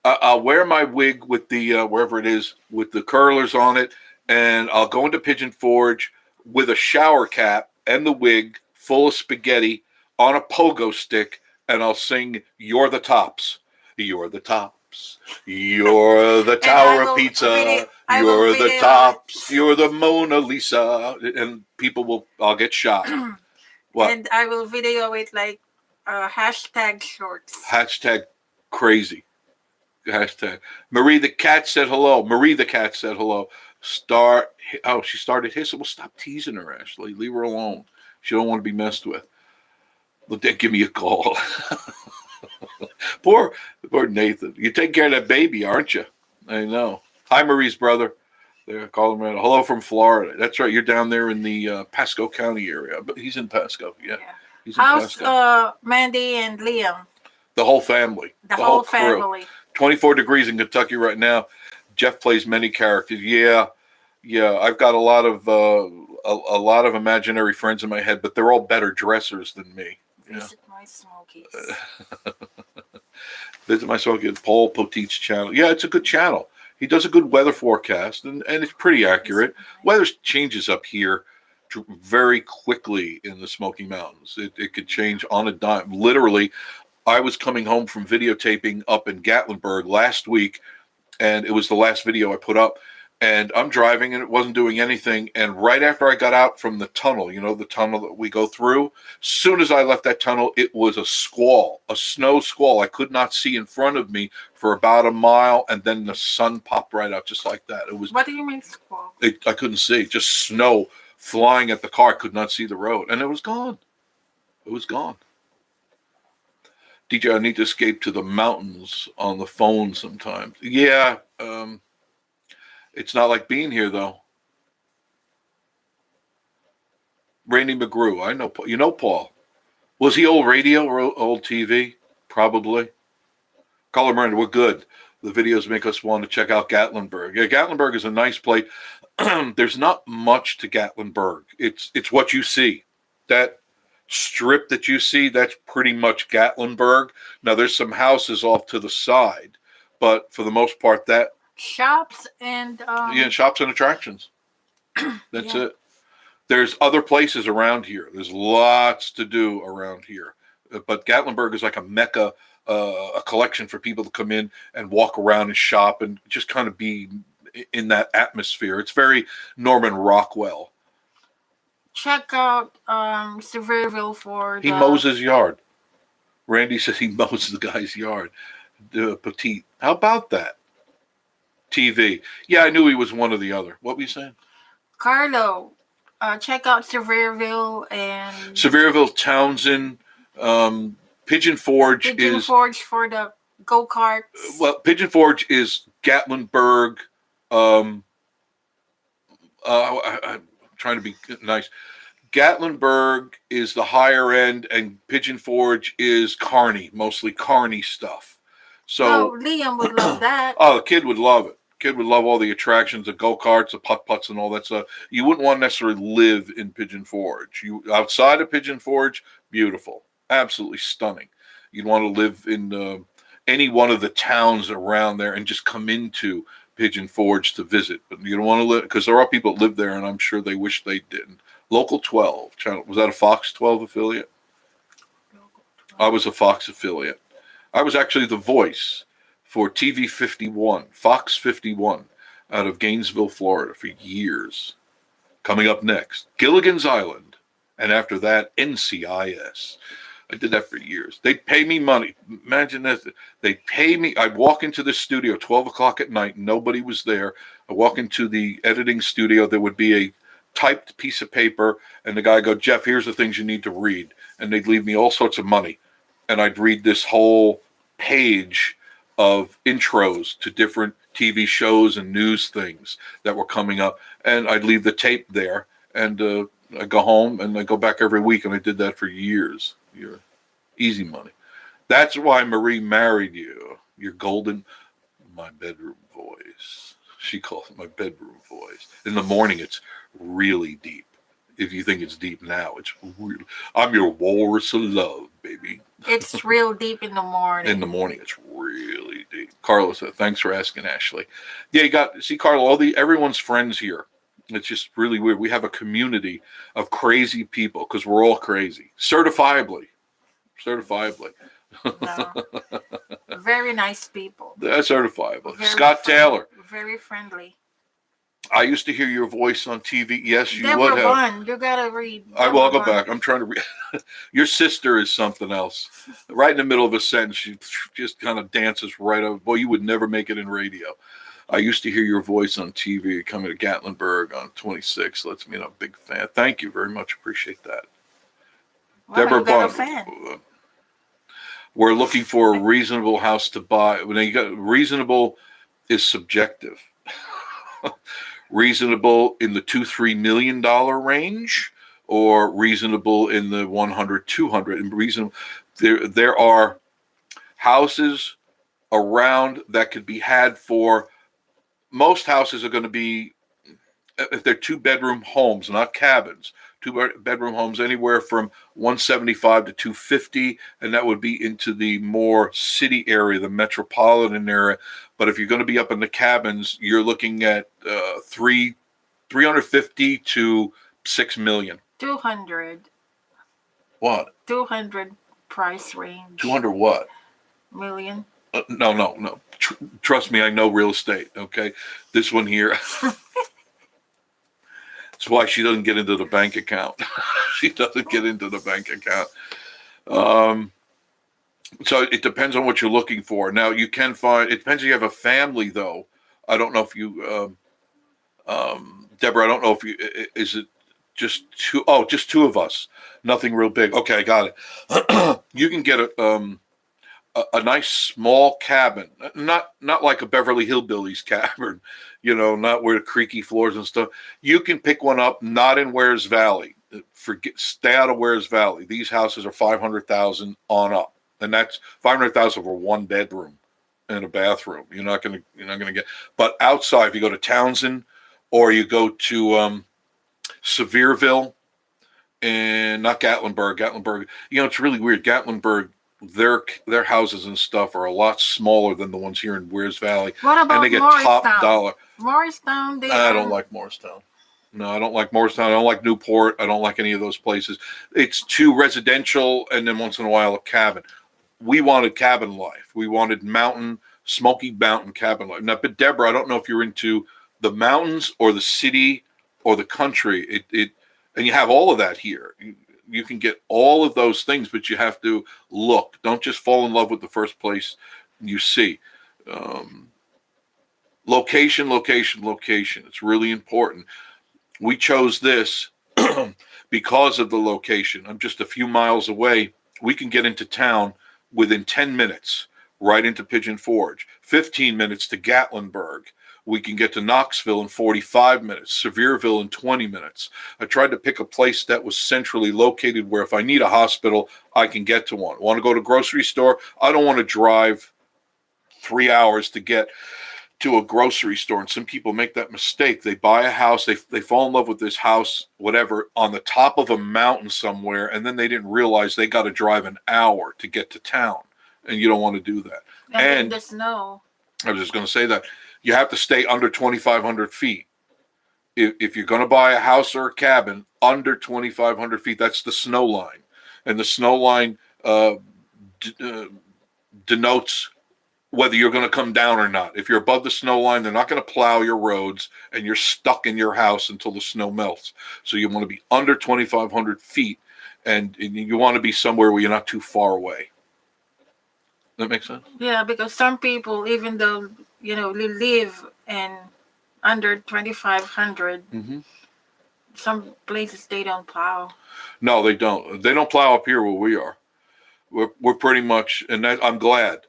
I'll wear my wig with the wherever it is with the curlers on it, and I'll go into Pigeon Forge with a shower cap and the wig full of spaghetti on a pogo stick, and I'll sing "You're the Tops, You're the Tops, You're the Tower of Pizza, You're the Tops, You're the Mona Lisa," and I'll get shot. What? And I will video it like hashtag shorts. Hashtag crazy. Hashtag. Marie the cat said hello. She started hissing. Well, stop teasing her, Ashley. Leave her alone. She don't want to be messed with. Look, give me a call. Poor Nathan. You take care of that baby, aren't you? I know. Hi, Marie's brother. There, call him around. Hello from Florida. That's right. You're down there in the Pasco County area. But he's in Pasco. Yeah. He's in Pasco. Mandy and Liam? The whole family. The whole family. 24 degrees in Kentucky right now. Jeff plays many characters. Yeah. I've got a lot of a lot of imaginary friends in my head, but they're all better dressers than me. Yeah. Visit my Smokies. Visit my Smoky, Paul Poteet's channel. Yeah, it's a good channel. He does a good weather forecast, and it's pretty accurate. Weather changes up here very quickly in the Smoky Mountains. It could change on a dime. Literally, I was coming home from videotaping up in Gatlinburg last week, and it was the last video I put up. And I'm driving, and it wasn't doing anything. And right after I got out from the tunnel, you know, the tunnel that we go through, soon as I left that tunnel, it was a squall, a snow squall. I could not see in front of me for about a mile, and then the sun popped right out just like that. It was. What do you mean squall? I couldn't see, just snow flying at the car. I could not see the road, and it was gone. It was gone. DJ, I need to escape to the mountains on the phone sometimes. Yeah, it's not like being here, though. Randy McGrew, I know. You know Paul. Was he old radio or old TV? Probably. Caller Miranda, we're good. The videos make us want to check out Gatlinburg. Yeah, Gatlinburg is a nice place. There's not much to Gatlinburg. It's what you see. That strip that you see, that's pretty much Gatlinburg. Now, there's some houses off to the side, but for the most part, that shops and shops and attractions. That's it. There's other places around here. There's lots to do around here, but Gatlinburg is like a mecca, a collection for people to come in and walk around and shop and just kind of be in that atmosphere. It's very Norman Rockwell. Check out Sevierville for he mows his yard. Randy says he mows the guy's yard. Petite. How about that? TV. Yeah, I knew he was one or the other. What were you saying? Carlo, check out Sevierville and Sevierville, Townsend, Pigeon Forge Pigeon Forge for the go-karts. Well, Pigeon Forge is Gatlinburg. I'm trying to be nice. Gatlinburg is the higher end, and Pigeon Forge is Kearney, mostly Kearney stuff. So Liam would love that. Oh, the kid would love it. Kid would love all the attractions, the go-karts, the putt-putts, and all that stuff. You wouldn't want to necessarily live in Pigeon Forge. You outside of Pigeon Forge, beautiful, absolutely stunning. You'd want to live in any one of the towns around there and just come into Pigeon Forge to visit. But you don't want to live, because there are people that live there, and I'm sure they wish they didn't. Local 12 channel, was that a Fox 12 affiliate? I was a Fox affiliate. I was actually the voice for TV 51, Fox 51, out of Gainesville, Florida, for years. Coming up next, Gilligan's Island, and after that, NCIS. I did that for years. They'd pay me money. Imagine this. They'd pay me. I'd walk into the studio 12 o'clock at night. Nobody was there. I walk into the editing studio. There would be a typed piece of paper, and the guy would go, Jeff, here's the things you need to read. And they'd leave me all sorts of money. And I'd read this whole page of intros to different TV shows and news things that were coming up. And I'd leave the tape there, and I go home, and I go back every week, and I did that for years. You're easy money. That's why Marie married you. Your golden, my bedroom voice. She calls it my bedroom voice. In the morning, it's really deep. If you think it's deep now, it's real. I'm your walrus of love, baby. It's real deep in the morning. In the morning, it's really deep. Carla said, thanks for asking, Ashley. Yeah, you got, see, Carla, everyone's friends here. It's just really weird. We have a community of crazy people because we're all crazy. Certifiably. No. Very nice people. That's certifiable. Very Scott Taylor. Very friendly. I used to hear your voice on TV. Yes, you Deborah would have. Bunn. You gotta read. I'll go back. I'm trying to read. Your sister is something else. Right in the middle of a sentence, she just kind of dances right over. Boy, you would never make it in radio. I used to hear your voice on TV coming to Gatlinburg on 26. Lets me know. Big fan. Thank you very much. Appreciate that. Well, Deborah you got Bunn. a fan. We're looking for a reasonable house to buy. When you got reasonable is subjective. Reasonable in the $2-3 million range, or reasonable in the 100, 200. And reasonable, there are houses around that could be had for. Most houses are going to be if they're 2-bedroom homes, not cabins, two-bedroom homes, anywhere from 175 to 250, and that would be into the more city area, the metropolitan area. But if you're going to be up in the cabins, you're looking at 350 to 6 million. 200. What? 200 price range. 200 what? Million. No. Trust me, I know real estate. Okay, this one here. That's why she doesn't get into the bank account. She doesn't get into the bank account. So it depends on what you're looking for. Now you can find. It depends if you have a family, though. I don't know if you, Deborah. I don't know if you. Is it just two? Oh, just two of us. Nothing real big. Okay, I got it. You can get a nice small cabin, not like a Beverly Hillbillies cabin, not where the creaky floors and stuff. You can pick one up, not in Wares Valley. Stay out of Wares Valley. These houses are 500,000 on up, and that's 500,000 for 1 bedroom and a bathroom. You're not gonna get. But outside, if you go to Townsend or you go to Sevierville and not Gatlinburg, it's really weird. Gatlinburg. Their houses and stuff are a lot smaller than the ones here in Wears Valley. What about and they get Morristown? top dollar. Morristown, I don't like Morristown. No, I don't like Morristown. I don't like Newport. I don't like any of those places. It's too residential, and then once in a while a cabin. We wanted cabin life. We wanted Smoky Mountain cabin life. Now, but Deborah, I don't know if you're into the mountains or the city or the country. And you have all of that here. You can get all of those things, but you have to look. Don't just fall in love with the first place you see. Location. It's really important. We chose this because of the location. I'm just a few miles away. We can get into town within 10 minutes, right into Pigeon Forge. 15 minutes to Gatlinburg. We can get to Knoxville in 45 minutes, Sevierville in 20 minutes. I tried to pick a place that was centrally located where if I need a hospital, I can get to one. Want to go to a grocery store? I don't want to drive 3 hours to get to a grocery store. And some people make that mistake. They buy a house, they fall in love with this house, whatever, on the top of a mountain somewhere, and then they didn't realize they got to drive an hour to get to town. And you don't want to do that. And in the snow. I was just going to say that. You have to stay under 2,500 feet. If you're going to buy a house or a cabin under 2,500 feet, that's the snow line. And the snow line denotes whether you're going to come down or not. If you're above the snow line, they're not going to plow your roads, and you're stuck in your house until the snow melts. So you want to be under 2,500 feet, and you want to be somewhere where you're not too far away. That makes sense? Yeah, because some people, even though they live in under 2,500, some places they don't plow. No, they don't. They don't plow up here where we are. We're pretty much, and that, I'm glad,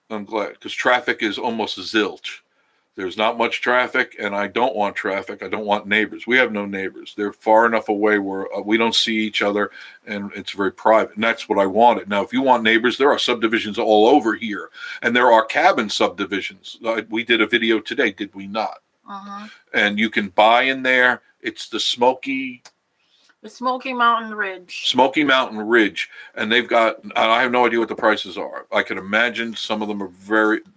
because traffic is almost zilch. There's not much traffic, and I don't want traffic. I don't want neighbors. We have no neighbors. They're far enough away where we don't see each other, and it's very private. And that's what I wanted. Now, if you want neighbors, there are subdivisions all over here, and there are cabin subdivisions. We did a video today, did we not? And you can buy in there. It's the Smoky Mountain Ridge. Smoky Mountain Ridge, and they've got, I have no idea what the prices are. I can imagine some of them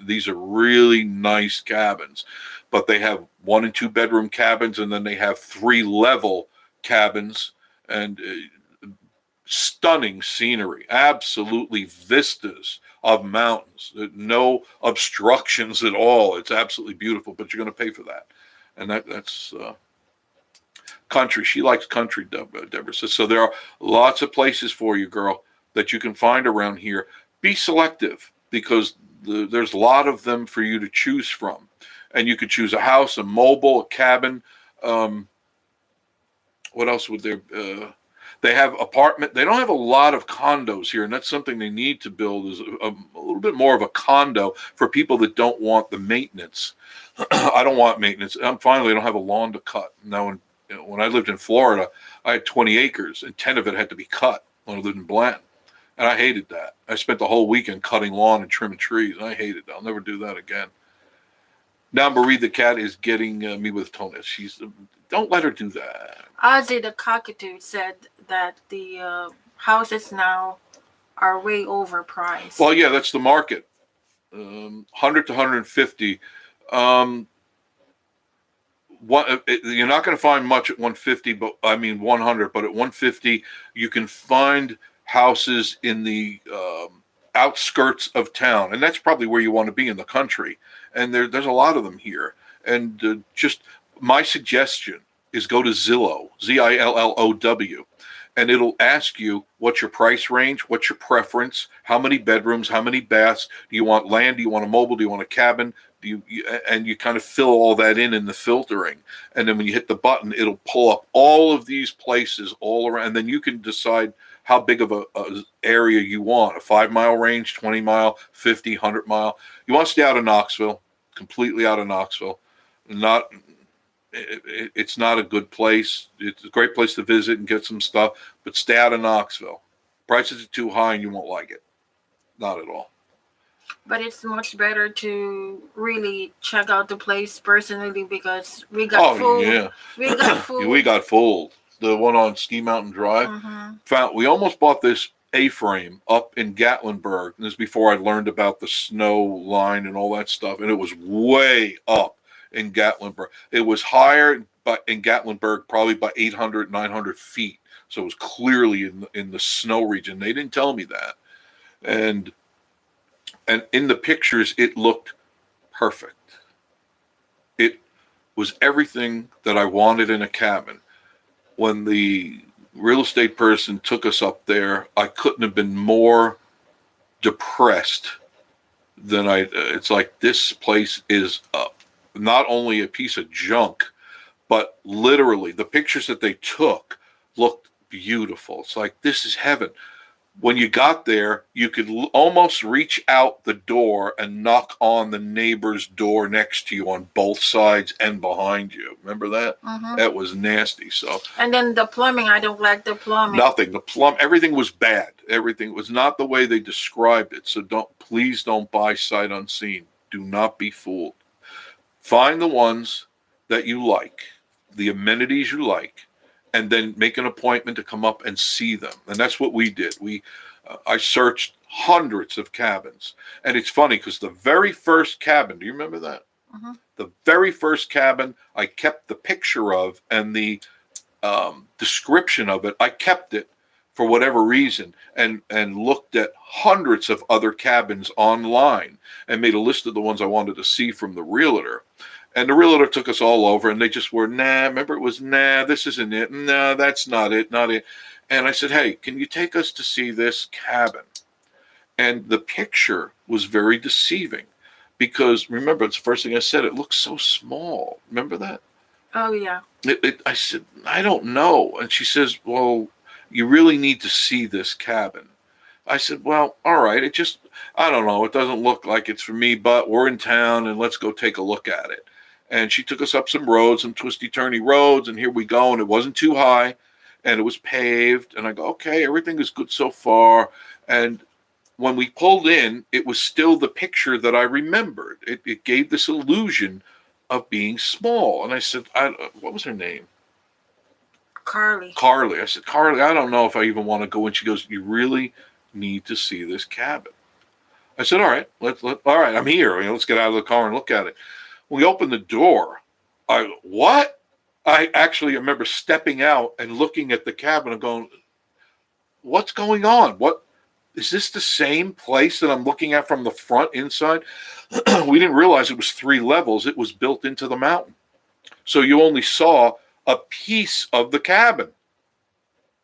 these are really nice cabins, but they have 1 and 2 bedroom cabins, and then they have 3 level cabins, and stunning scenery, absolutely vistas of mountains, no obstructions at all. It's absolutely beautiful, but you're going to pay for that. And that's country. She likes country, Deborah says. So there are lots of places for you, girl, that you can find around here. Be selective, because there's a lot of them for you to choose from. And you could choose a house, a mobile, a cabin. What else would there they have apartment. They don't have a lot of condos here, and that's something they need to build, is a little bit more of a condo for people that don't want the maintenance. I don't want maintenance. I don't have a lawn to cut. Now, when I lived in Florida, I had 20 acres, and 10 of it had to be cut when I lived in Blanton. And I hated that. I spent the whole weekend cutting lawn and trimming trees. I hated that. I'll never do that again. Now Marie the cat is getting me with Tona. She's don't let her do that. Ozzy the cockatoo said that the houses now are way overpriced. Well, yeah, that's the market. 100 to 150. Um, you're not going to find much at 150, but I mean 100. But at 150, you can find houses in the outskirts of town, and that's probably where you want to be in the country. And there's a lot of them here. And just my suggestion is go to Zillow, Zillow, and it'll ask you what's your price range, what's your preference, how many bedrooms, how many baths, do you want land, do you want a mobile, do you want a cabin, and you kind of fill all that in the filtering. And then when you hit the button, it'll pull up all of these places all around, and then you can decide how big of a area you want, a 5-mile range, 20 mile, 50, 100 mile. You want to stay out of Knoxville, completely out of Knoxville. It's not a good place. It's a great place to visit and get some stuff, but stay out of Knoxville. Prices are too high and you won't like it. Not at all. But it's much better to really check out the place personally because we got food. Yeah. We got food. We got fooled. The one on Ski Mountain Drive. We almost bought this A-frame up in Gatlinburg. This is before I learned about the snow line and all that stuff. And it was way up in Gatlinburg. It was higher in Gatlinburg probably by 800, 900 feet. So it was clearly in the snow region. They didn't tell me that. And in the pictures, it looked perfect. It was everything that I wanted in a cabin. When the real estate person took us up there, I couldn't have been more depressed than it's like this place is not only a piece of junk, but literally the pictures that they took looked beautiful. It's like, this is heaven. When you got there, you could almost reach out the door and knock on the neighbor's door next to you on both sides and behind you. Remember that? That was nasty. So. And then the plumbing, I don't like the plumbing. Nothing. Everything was bad. Everything was not the way they described it. So please don't buy sight unseen. Do not be fooled. Find the ones that you like, the amenities you like, and then make an appointment to come up and see them. And that's what we did. I searched hundreds of cabins. And it's funny because the very first cabin, do you remember that? The very first cabin I kept the picture of and the description of it. I kept it for whatever reason and looked at hundreds of other cabins online and made a list of the ones I wanted to see from the realtor. And the realtor took us all over, and they just were, remember it was, this isn't it. No, that's not it, not it. And I said, hey, can you take us to see this cabin? And the picture was very deceiving because, remember, it's the first thing I said, it looks so small. Remember that? Oh, yeah. I said, I don't know. And she says, well, you really need to see this cabin. I said, well, all right. I don't know. It doesn't look like it's for me, but we're in town, and let's go take a look at it. And she took us up some roads, some twisty-turny roads, and here we go. And it wasn't too high, and it was paved. And I go, okay, everything is good so far. And when we pulled in, it was still the picture that I remembered. It gave this illusion of being small. And I said, what was her name? Carly. I said, Carly, I don't know if I even want to go. And she goes, you really need to see this cabin. I said, all right, all right, I'm here. Let's get out of the car and look at it. When we opened the door, what? I actually remember stepping out and looking at the cabin and going, what's going on? What is this the same place that I'm looking at from the front inside? We didn't realize it was 3 levels. It was built into the mountain. So you only saw a piece of the cabin.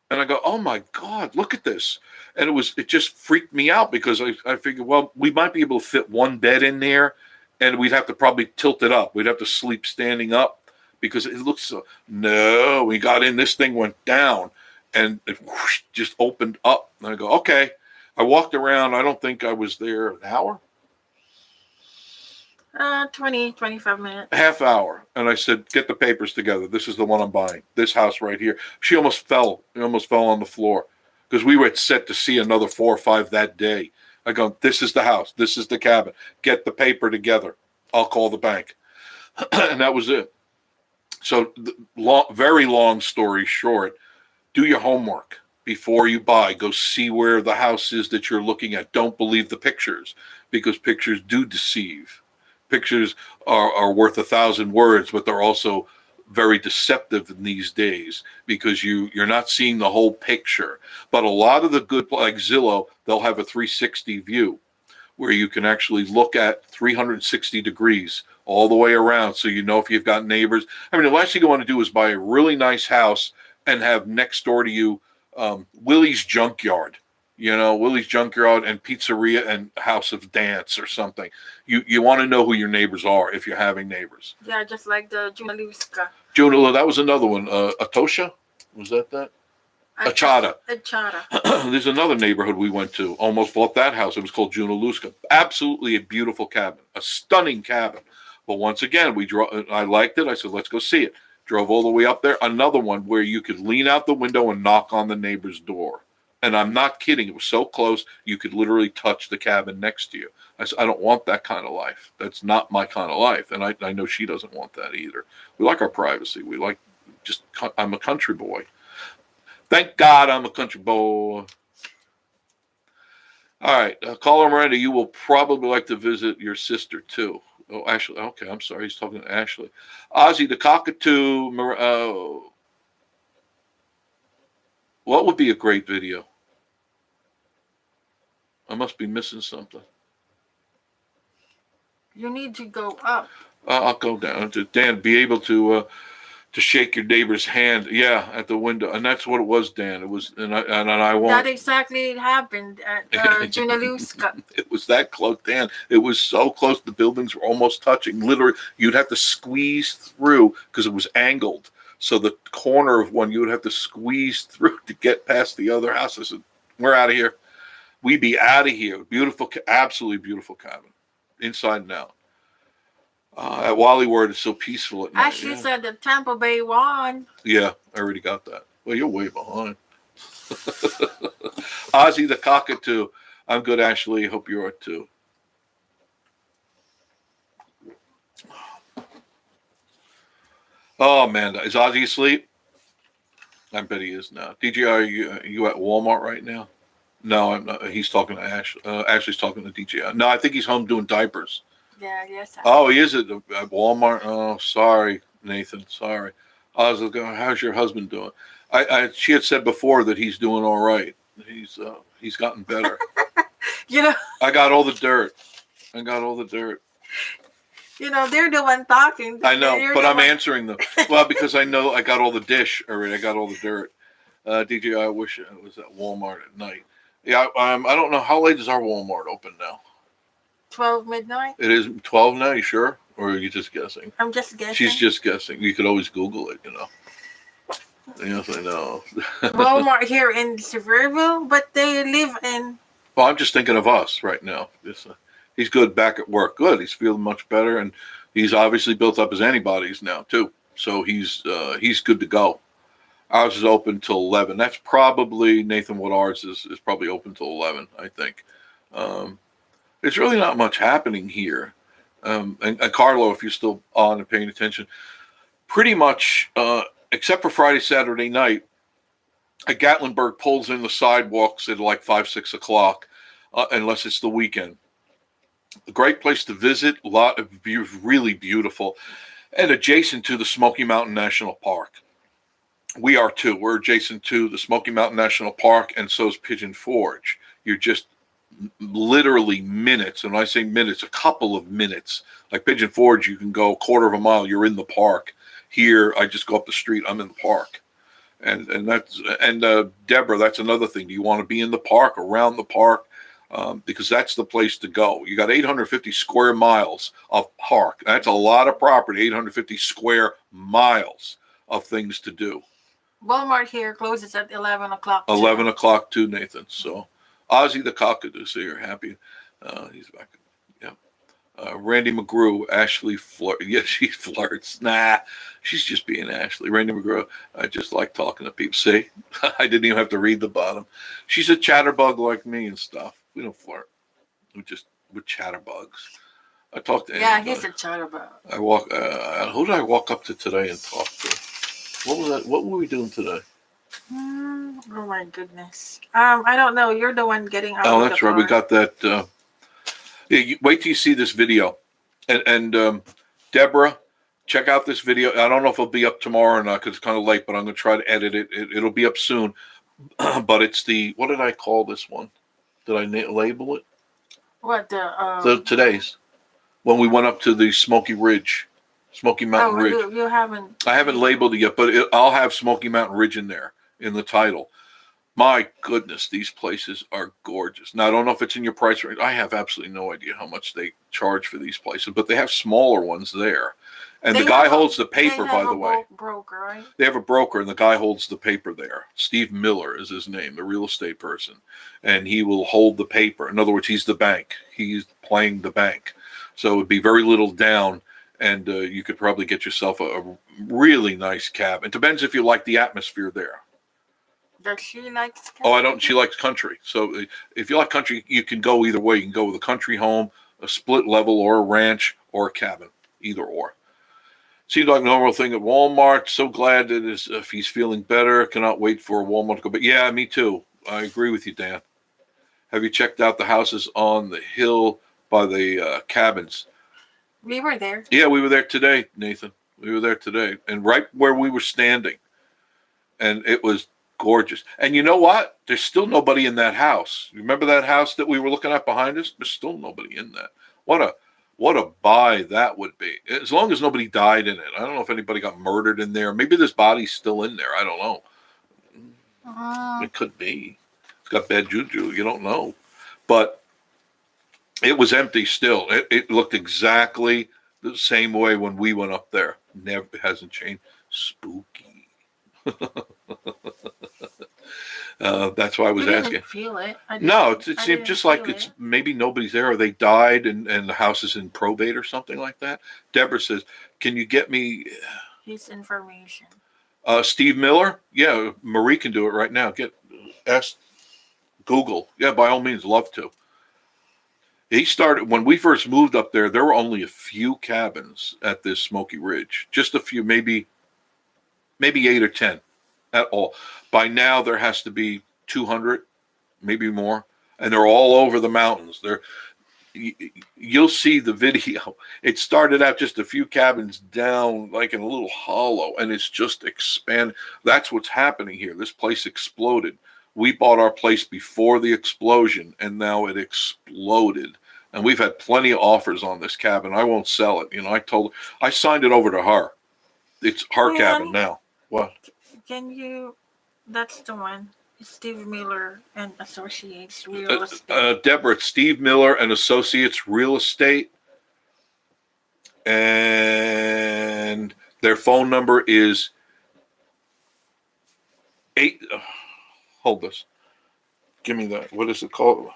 And I go, oh my God, look at this. And it just freaked me out because I figured, well, we might be able to fit one bed in there and we'd have to probably tilt it up. We'd have to sleep standing up because it looks so, no, we got in, this thing went down and it whoosh, just opened up. And I go, okay. I walked around. I don't think I was there an hour. 20, 25 minutes. Half hour. And I said, get the papers together. This is the one I'm buying. This house right here. She almost fell. She almost fell on the floor because we were set to see another 4 or 5 that day. I go, this is the house. This is the cabin. Get the paper together. I'll call the bank. And that was it. So, very long story short, do your homework before you buy. Go see where the house is that you're looking at. Don't believe the pictures, because pictures do deceive. Pictures are worth 1,000 words, but they're also very deceptive in these days, because you're not seeing the whole picture. But a lot of the good, like Zillow, they'll have a 360 view where you can actually look at 360 degrees all the way around, so you know if you've got neighbors. I mean, the last thing you want to do is buy a really nice house and have next door to you Willie's Junkyard, Willie's Junkyard and Pizzeria and House of Dance or something. You want to know who your neighbors are if you're having neighbors. Yeah, just like the Junaluska. Juno, that was another one. Atosha, was that? Achata. There's another neighborhood we went to. Almost bought that house. It was called Junaluska. Absolutely a beautiful cabin, a stunning cabin. But once again, I liked it. I said, let's go see it. Drove all the way up there. Another one where you could lean out the window and knock on the neighbor's door. And I'm not kidding. It was so close, you could literally touch the cabin next to you. I said, I don't want that kind of life. That's not my kind of life. And I know she doesn't want that either. We like our privacy. I'm a country boy. Thank God I'm a country boy. All right. Caller Miranda, you will probably like to visit your sister too. Oh, Ashley. Okay, I'm sorry. He's talking to Ashley. Ozzy the Cockatoo. What would be a great video? I must be missing something. You need to go up. I'll go down. Dan, be able to shake your neighbor's hand, at the window, and that's what it was, Dan. It was, and I won't. That exactly happened at Junaluska. It was that close, Dan. It was so close. The buildings were almost touching. Literally, you'd have to squeeze through because it was angled. So the corner of one, you would have to squeeze through to get past the other house. I said, "We're out of here. We be out of here." Beautiful, absolutely beautiful cabin, inside and out. At Wally Word, it's so peaceful at night. Ashley said the Tampa Bay won. Yeah, I already got that. Well, you're way behind. Ozzy the Cockatoo. I'm good, Ashley. Hope you are too. Oh, man. Is Ozzy asleep? I bet he is now. DJ, are you at Walmart right now? No, I'm not. He's talking to Ashley. Ashley's talking to DJ. No, I think he's home doing diapers. Yeah, yes. Oh, he is at Walmart. Oh, sorry, Nathan. Sorry. I was like, how's your husband doing? She had said before that he's doing all right. He's gotten better. I got all the dirt. They're the one talking. I know, but I'm answering them. Well, because I know I got all the dish already. I got all the dirt. DJ, I wish I was at Walmart at night. Yeah, I don't know. How late is our Walmart open now? 12 midnight. It is 12 now, you sure? Or are you just guessing? I'm just guessing. She's just guessing. You could always Google it, Yes, I know. Walmart here in Sevierville, but they live in... Well, I'm just thinking of us right now. He's good back at work. Good. He's feeling much better, and he's obviously built up his antibodies now, too. So he's good to go. Ours is open till 11. That's probably, Nathan, what ours is probably open till 11, I think. There's really not much happening here. And Carlo, if you're still on and paying attention, pretty much, except for Friday, Saturday night, at Gatlinburg pulls in the sidewalks at like 5, 6 o'clock, unless it's the weekend. A great place to visit, a lot of really beautiful, and adjacent to the Smoky Mountain National Park. We are too. We're adjacent to the Smoky Mountain National Park, and so is Pigeon Forge. You're just literally minutes, and when I say minutes, a couple of minutes. Like Pigeon Forge, you can go a quarter of a mile, you're in the park. Here, I just go up the street, I'm in the park. And Deborah, that's another thing. Do you want to be in the park, around the park? Because that's the place to go. You got 850 square miles of park. That's a lot of property, 850 square miles of things to do. Walmart here closes at 11 o'clock. 11 o'clock too, Nathan. So Ozzy the Cockatoo, so you're happy. He's back. Yeah. Randy McGrew, Ashley flirt. Yeah, she flirts. Nah, she's just being Ashley. Randy McGrew, I just like talking to people. See, I didn't even have to read the bottom. She's a chatterbug like me and stuff. We don't flirt. We're chatterbugs. I talked to Yeah, anybody. he's a chatterbox. I walk. Who did I walk up to today and talk to? What was that? What were we doing today? Oh my goodness. I don't know. You're the one getting out Oh, of the that's right. We car. got that. Yeah, wait till you see this video. And Deborah, check out this video. I don't know if it'll be up tomorrow or not because it's kind of late, but I'm going to try to edit it. It'll be up soon. But it's what did I call this one? Did I label it? What Today's when we went up to the Smoky Mountain Ridge. You haven't. I haven't labeled it yet, but I'll have Smoky Mountain Ridge in there in the title. My goodness, these places are gorgeous. Now, I don't know if it's in your price range. I have absolutely no idea how much they charge for these places, but they have smaller ones there. And the guy holds the paper, by the way. Broker, right? They have a broker, and the guy holds the paper there. Steve Miller is his name, the real estate person. And he will hold the paper. In other words, he's the bank. He's playing the bank. So it would be very little down, and you could probably get yourself a really nice cab. It depends if you like the atmosphere there. Does she like? Oh, I don't. She likes country. So if you like country, you can go either way. You can go with a country home, a split level, or a ranch, or a cabin. Either or. Seems like a normal thing at Walmart. So glad that if he's feeling better, cannot wait for Walmart to go. But yeah, me too. I agree with you, Dan. Have you checked out the houses on the hill by the cabins? We were there. Yeah, we were there today, Nathan. We were there today, and right where we were standing, and it was gorgeous. And you know what? There's still nobody in that house. You remember that house that we were looking at behind us? There's still nobody in that. What a buy that would be. As long as nobody died in it. I don't know if anybody got murdered in there. Maybe this body's still in there. I don't know. It could be. It's got bad juju. You don't know. But it was empty still. It looked exactly the same way when we went up there. Never hasn't changed. Spooky. That's why I was asking. Didn't feel it. No, it seemed just like it's maybe nobody's there or they died and the house is in probate or something like that. Deborah says, "Can you get me his information?" Steve Miller? Yeah, Marie can do it right now. Ask Google. Yeah, by all means, love to. He started when we first moved up there. There were only a few cabins at this Smoky Ridge, just a few, maybe 8 or 10 at all. By now, there has to be 200, maybe more, and they're all over the mountains. You'll see the video. It started out just a few cabins down, like in a little hollow, and it's just expanded. That's what's happening here. This place exploded. We bought our place before the explosion, and now it exploded. And we've had plenty of offers on this cabin. I won't sell it. I signed it over to her. It's her cabin now. What? Can you? That's the one. Steve Miller and Associates Real Estate. Deborah, it's Steve Miller and Associates Real Estate. And their phone number is 8. Hold this. Give me that. What is it called?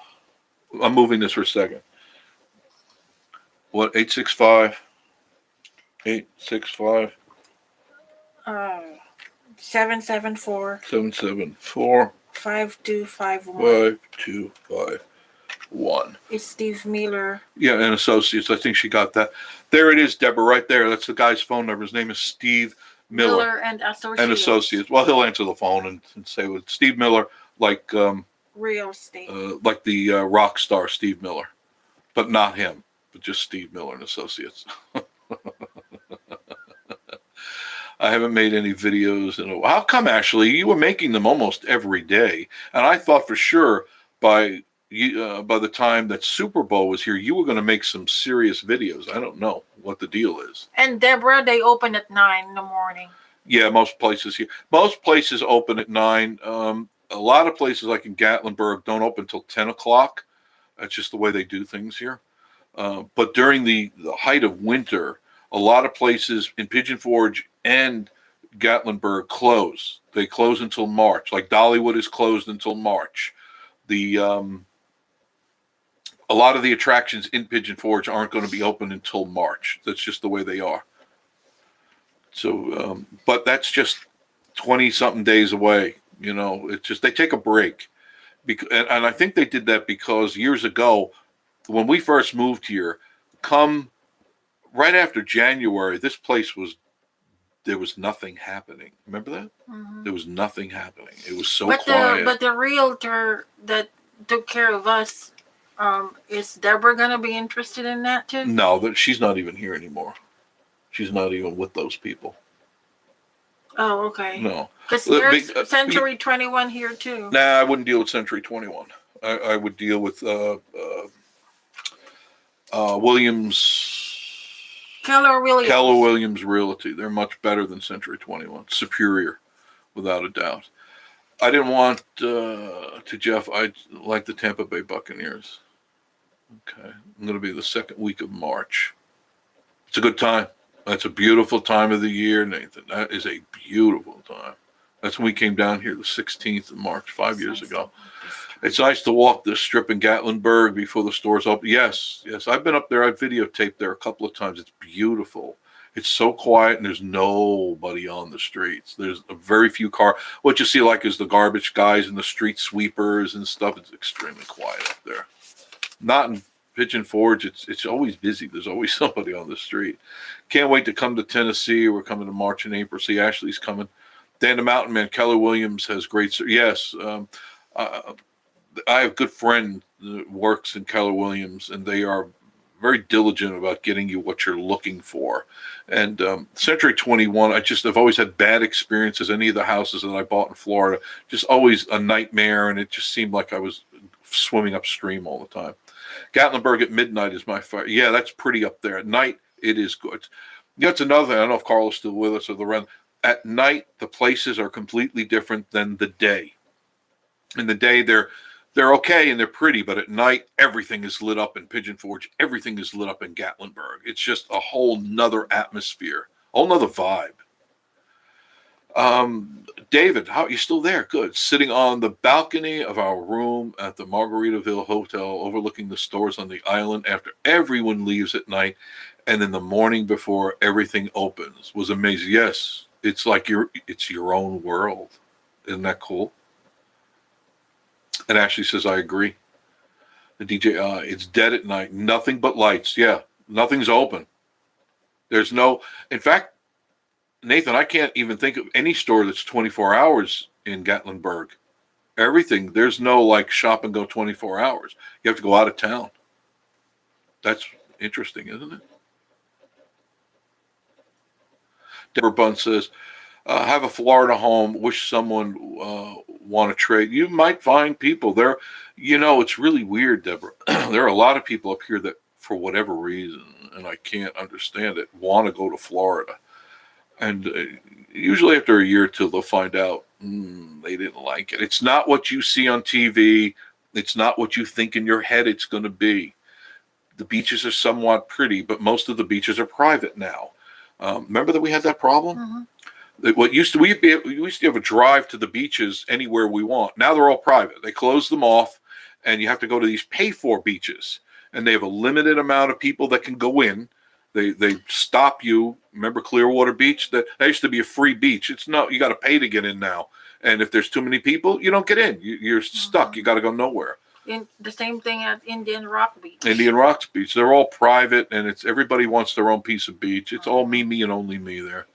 I'm moving this for a second. What? 865? 865? 774 774 5251. 5251. It's Steve Miller. Yeah, and Associates. I think she got that. There it is, Deborah, right there. That's the guy's phone number. His name is Steve Miller and Associates. Well, he'll answer the phone and say, well, Steve Miller, like Real Estate. Like the rock star Steve Miller. But not him, but just Steve Miller and Associates. I haven't made any videos in a while. How come, Ashley? You were making them almost every day, and I thought for sure by the time that Super Bowl was here, you were going to make some serious videos. I don't know what the deal is. And Deborah, they open at 9 in the morning. Yeah, most places here. Most places open at 9. A lot of places, like in Gatlinburg, don't open until 10 o'clock. That's just the way they do things here. But during the height of winter, a lot of places in Pigeon Forge and Gatlinburg close. They close until March. Like Dollywood is closed until March. A lot of the attractions in Pigeon Forge aren't going to be open until March. That's just the way they are. So, but that's just 20-something days away. It's just they take a break. And I think they did that because years ago, when we first moved here, come right after January, this place there was nothing happening. Remember that? Mm-hmm. There was nothing happening. It was so But quiet. the realtor that took care of us, is Deborah gonna be interested in that too? No, she's not even here anymore. She's not even with those people. Oh, okay. No. Because there's Century 21 here too. Nah, I wouldn't deal with Century 21. I would deal with Williams. Keller Williams Realty. They're much better than Century 21. Superior, without a doubt. I didn't want to Jeff. I like the Tampa Bay Buccaneers. Okay, I'm going to be the second week of March. It's a good time. That's a beautiful time of the year, Nathan. That is a beautiful time. That's when we came down here the 16th of March, 5 years ago. It's nice to walk this strip in Gatlinburg before the stores open. Yes. I've been up there. I've videotaped there a couple of times. It's beautiful. It's so quiet, and there's nobody on the streets. There's a very few cars. What you see is the garbage guys and the street sweepers and stuff. It's extremely quiet up there. Not in Pigeon Forge. It's always busy. There's always somebody on the street. Can't wait to come to Tennessee. We're coming to March and April. See, Ashley's coming. Dan the Mountain Man, Keller Williams has great. Yes, I have a good friend that works in Keller Williams, and they are very diligent about getting you what you're looking for. And Century 21, I've always had bad experiences. Any of the houses that I bought in Florida, just always a nightmare, and it just seemed like I was swimming upstream all the time. Gatlinburg at midnight is my favorite. Yeah, that's pretty up there. At night, it is good. That's another thing. I don't know if Carla's still with us or the rest. At night, the places are completely different than the day. In the day, they're okay and they're pretty, but at night, everything is lit up in Pigeon Forge. Everything is lit up in Gatlinburg. It's just a whole nother atmosphere, a whole nother vibe. David, how are you still there? Good. Sitting on the balcony of our room at the Margaritaville Hotel, overlooking the stores on the island after everyone leaves at night, and then the morning before everything opens was amazing. Yes, it's like it's your own world. Isn't that cool? And Ashley says, I agree. The DJI, it's dead at night. Nothing but lights. Yeah, nothing's open. There's no, in fact, Nathan, I can't even think of any store that's 24 hours in Gatlinburg. Everything, there's no shop and go 24 hours. You have to go out of town. That's interesting, isn't it? Deborah Bunn says, have a Florida home, wish someone want to trade. You might find people there. It's really weird, Deborah. There are a lot of people up here that, for whatever reason, and I can't understand it, want to go to Florida. And usually after a year or two, they'll find out they didn't like it. It's not what you see on TV. It's not what you think in your head it's going to be. The beaches are somewhat pretty, but most of the beaches are private now. Remember that we had that problem? Mm-hmm. We used to have a drive to the beaches anywhere we want. Now they're all private. They close them off, and you have to go to these pay-for beaches, and they have a limited amount of people that can go in. They stop you. Remember Clearwater Beach? That used to be a free beach. It's not. You got to pay to get in now. And if there's too many people, you don't get in. You're stuck. Mm-hmm. You got to go nowhere. In the same thing at Indian Rock Beach. Indian Rocks Beach. They're all private, and everybody wants their own piece of beach. It's all me and only me there.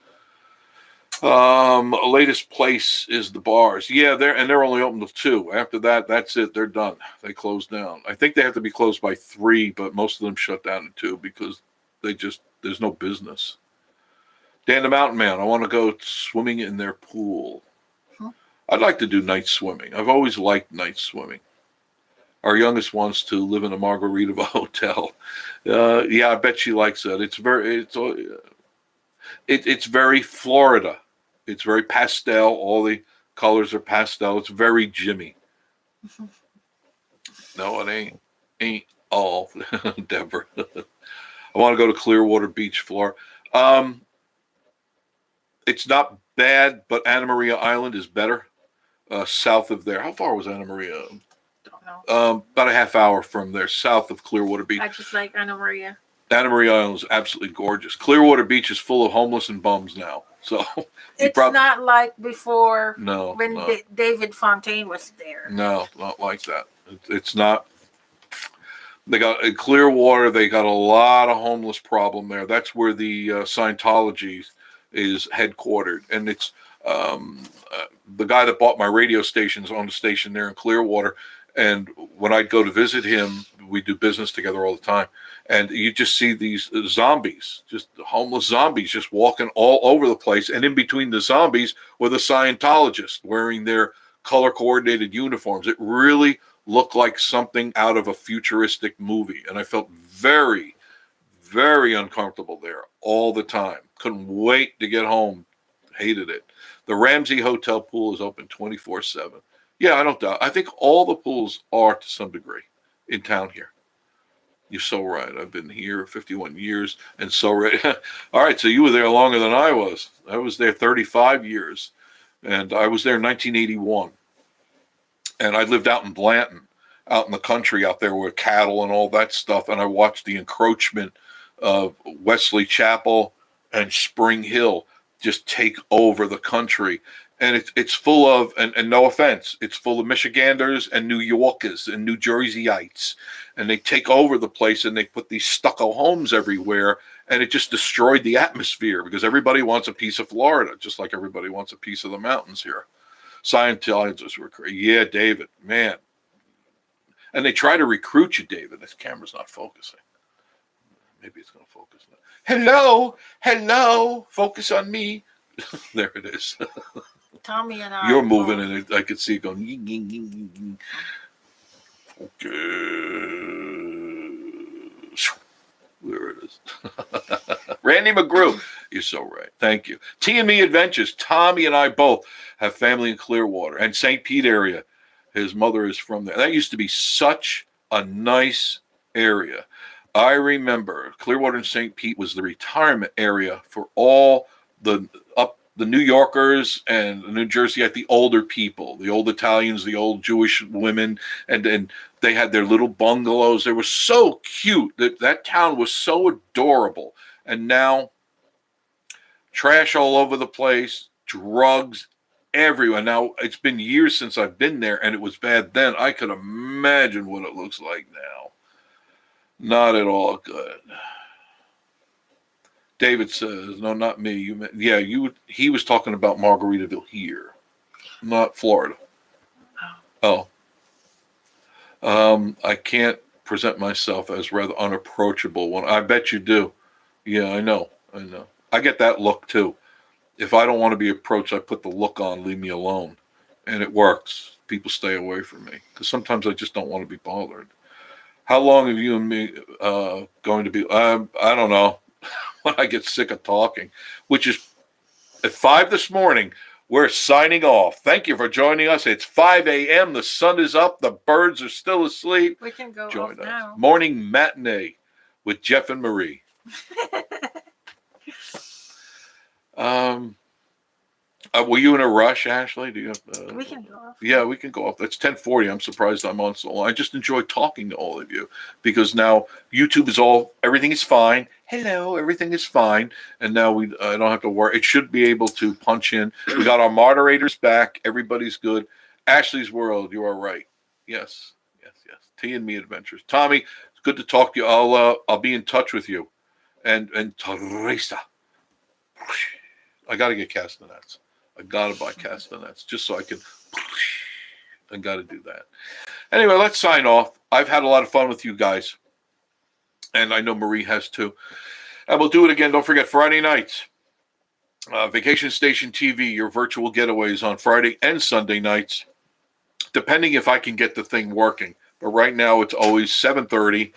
Latest place is the bars. Yeah, they're only open till 2. After that, that's it. They're done. They close down. I think they have to be closed by 3, but most of them shut down at 2 because there's no business. Dan the Mountain Man, I want to go swimming in their pool. I'd like to do night swimming. I've always liked night swimming. Our youngest wants to live in a Margaritaville hotel. Yeah, I bet she likes that. It's very Florida. It's very pastel. All the colors are pastel. It's very Jimmy. No, it ain't all, Deborah. I want to go to Clearwater Beach, Florida. It's not bad, but Anna Maria Island is better. South of there. How far was Anna Maria? Don't know. About a half hour from there, south of Clearwater Beach. I just like Anna Maria. Anna Maria Island is absolutely gorgeous. Clearwater Beach is full of homeless and bums now. So it's not like before. No, when David Fontaine was there. No, not like that. It's not. They got in Clearwater. They got a lot of homeless problem there. That's where the Scientology is headquartered, and it's the guy that bought my radio stations on the station there in Clearwater. And when I'd go to visit him, we do business together all the time. And you just see these zombies, just homeless zombies, just walking all over the place. And in between the zombies were the Scientologists wearing their color coordinated uniforms. It really looked like something out of a futuristic movie. And I felt very, very uncomfortable there all the time. Couldn't wait to get home. Hated it. The Ramsey Hotel pool is open 24/7. Yeah, I don't doubt. I think all the pools are to some degree in town here. You're so right. I've been here 51 years and so right. All right, so you were there longer than I was. I was there 35 years, and I was there in 1981. And I lived out in Blanton, out in the country out there with cattle and all that stuff. And I watched the encroachment of Wesley Chapel and Spring Hill just take over the country. And it's full of, and no offense, it's full of Michiganders and New Yorkers and New Jerseyites. And they take over the place and they put these stucco homes everywhere. And it just destroyed the atmosphere because everybody wants a piece of Florida, just like everybody wants a piece of the mountains here. Scientologists were crazy. Yeah, David, man. And they try to recruit you, David. This camera's not focusing. Maybe it's going to focus now. Hello, focus on me. There it is. Tommy and I. You're moving, and I could see it going. Ying, ying, ying, ying. Okay. There it is. Randy McGrew. You're so right. Thank you. T&Me Adventures. Tommy and I both have family in Clearwater and St. Pete area. His mother is from there. That used to be such a nice area. I remember Clearwater and St. Pete was the retirement area for all the New Yorkers and the New Jersey, the older people, the old Italians, the old Jewish women, and they had their little bungalows. They were so cute. That town was so adorable. And now, trash all over the place, drugs everywhere. Now, it's been years since I've been there, and it was bad then. I could imagine what it looks like now. Not at all good. David says, no, not me. He was talking about Margaritaville here, not Florida. Oh. I can't present myself as rather unapproachable when I bet you do. Yeah, I know. I get that look too. If I don't want to be approached, I put the look on, leave me alone. And it works. People stay away from me because sometimes I just don't want to be bothered. How long have you and me going to be? I don't know. When I get sick of talking, which is at 5 this morning, we're signing off. Thank you for joining us. It's 5 a.m. The sun is up. The birds are still asleep. We can go Join off us. now. Morning matinee with Jeff and Marie. Were you in a rush, Ashley? Do you have, we can go off. Yeah, we can go off. It's 10:40. I'm surprised I'm on so long. I just enjoy talking to all of you because now YouTube is everything is fine. Hello, everything is fine. And now I don't have to worry. It should be able to punch in. We got our moderators back. Everybody's good. Ashley's World, you are right. Yes. T&Me Adventures. Tommy, it's good to talk to you. I'll be in touch with you. And Teresa. I got to get castanets. I got to buy castanets just so I can. I got to do that. Anyway, let's sign off. I've had a lot of fun with you guys. And I know Marie has too. And we'll do it again. Don't forget, Friday nights. Vacation Station TV, your virtual getaways on Friday and Sunday nights. Depending if I can get the thing working. But right now, it's always 7:30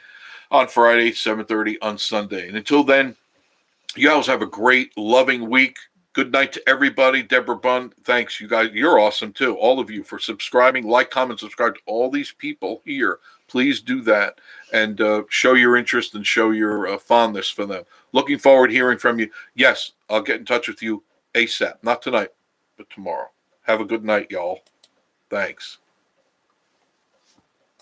on Friday, 7:30 on Sunday. And until then, you guys have a great, loving week. Good night to everybody. Deborah Bunn, thanks. You guys, you're awesome too. All of you for subscribing, like, comment, subscribe to all these people here. Please do that and show your interest and show your fondness for them. Looking forward to hearing from you. Yes, I'll get in touch with you ASAP. Not tonight, but tomorrow. Have a good night, y'all. Thanks.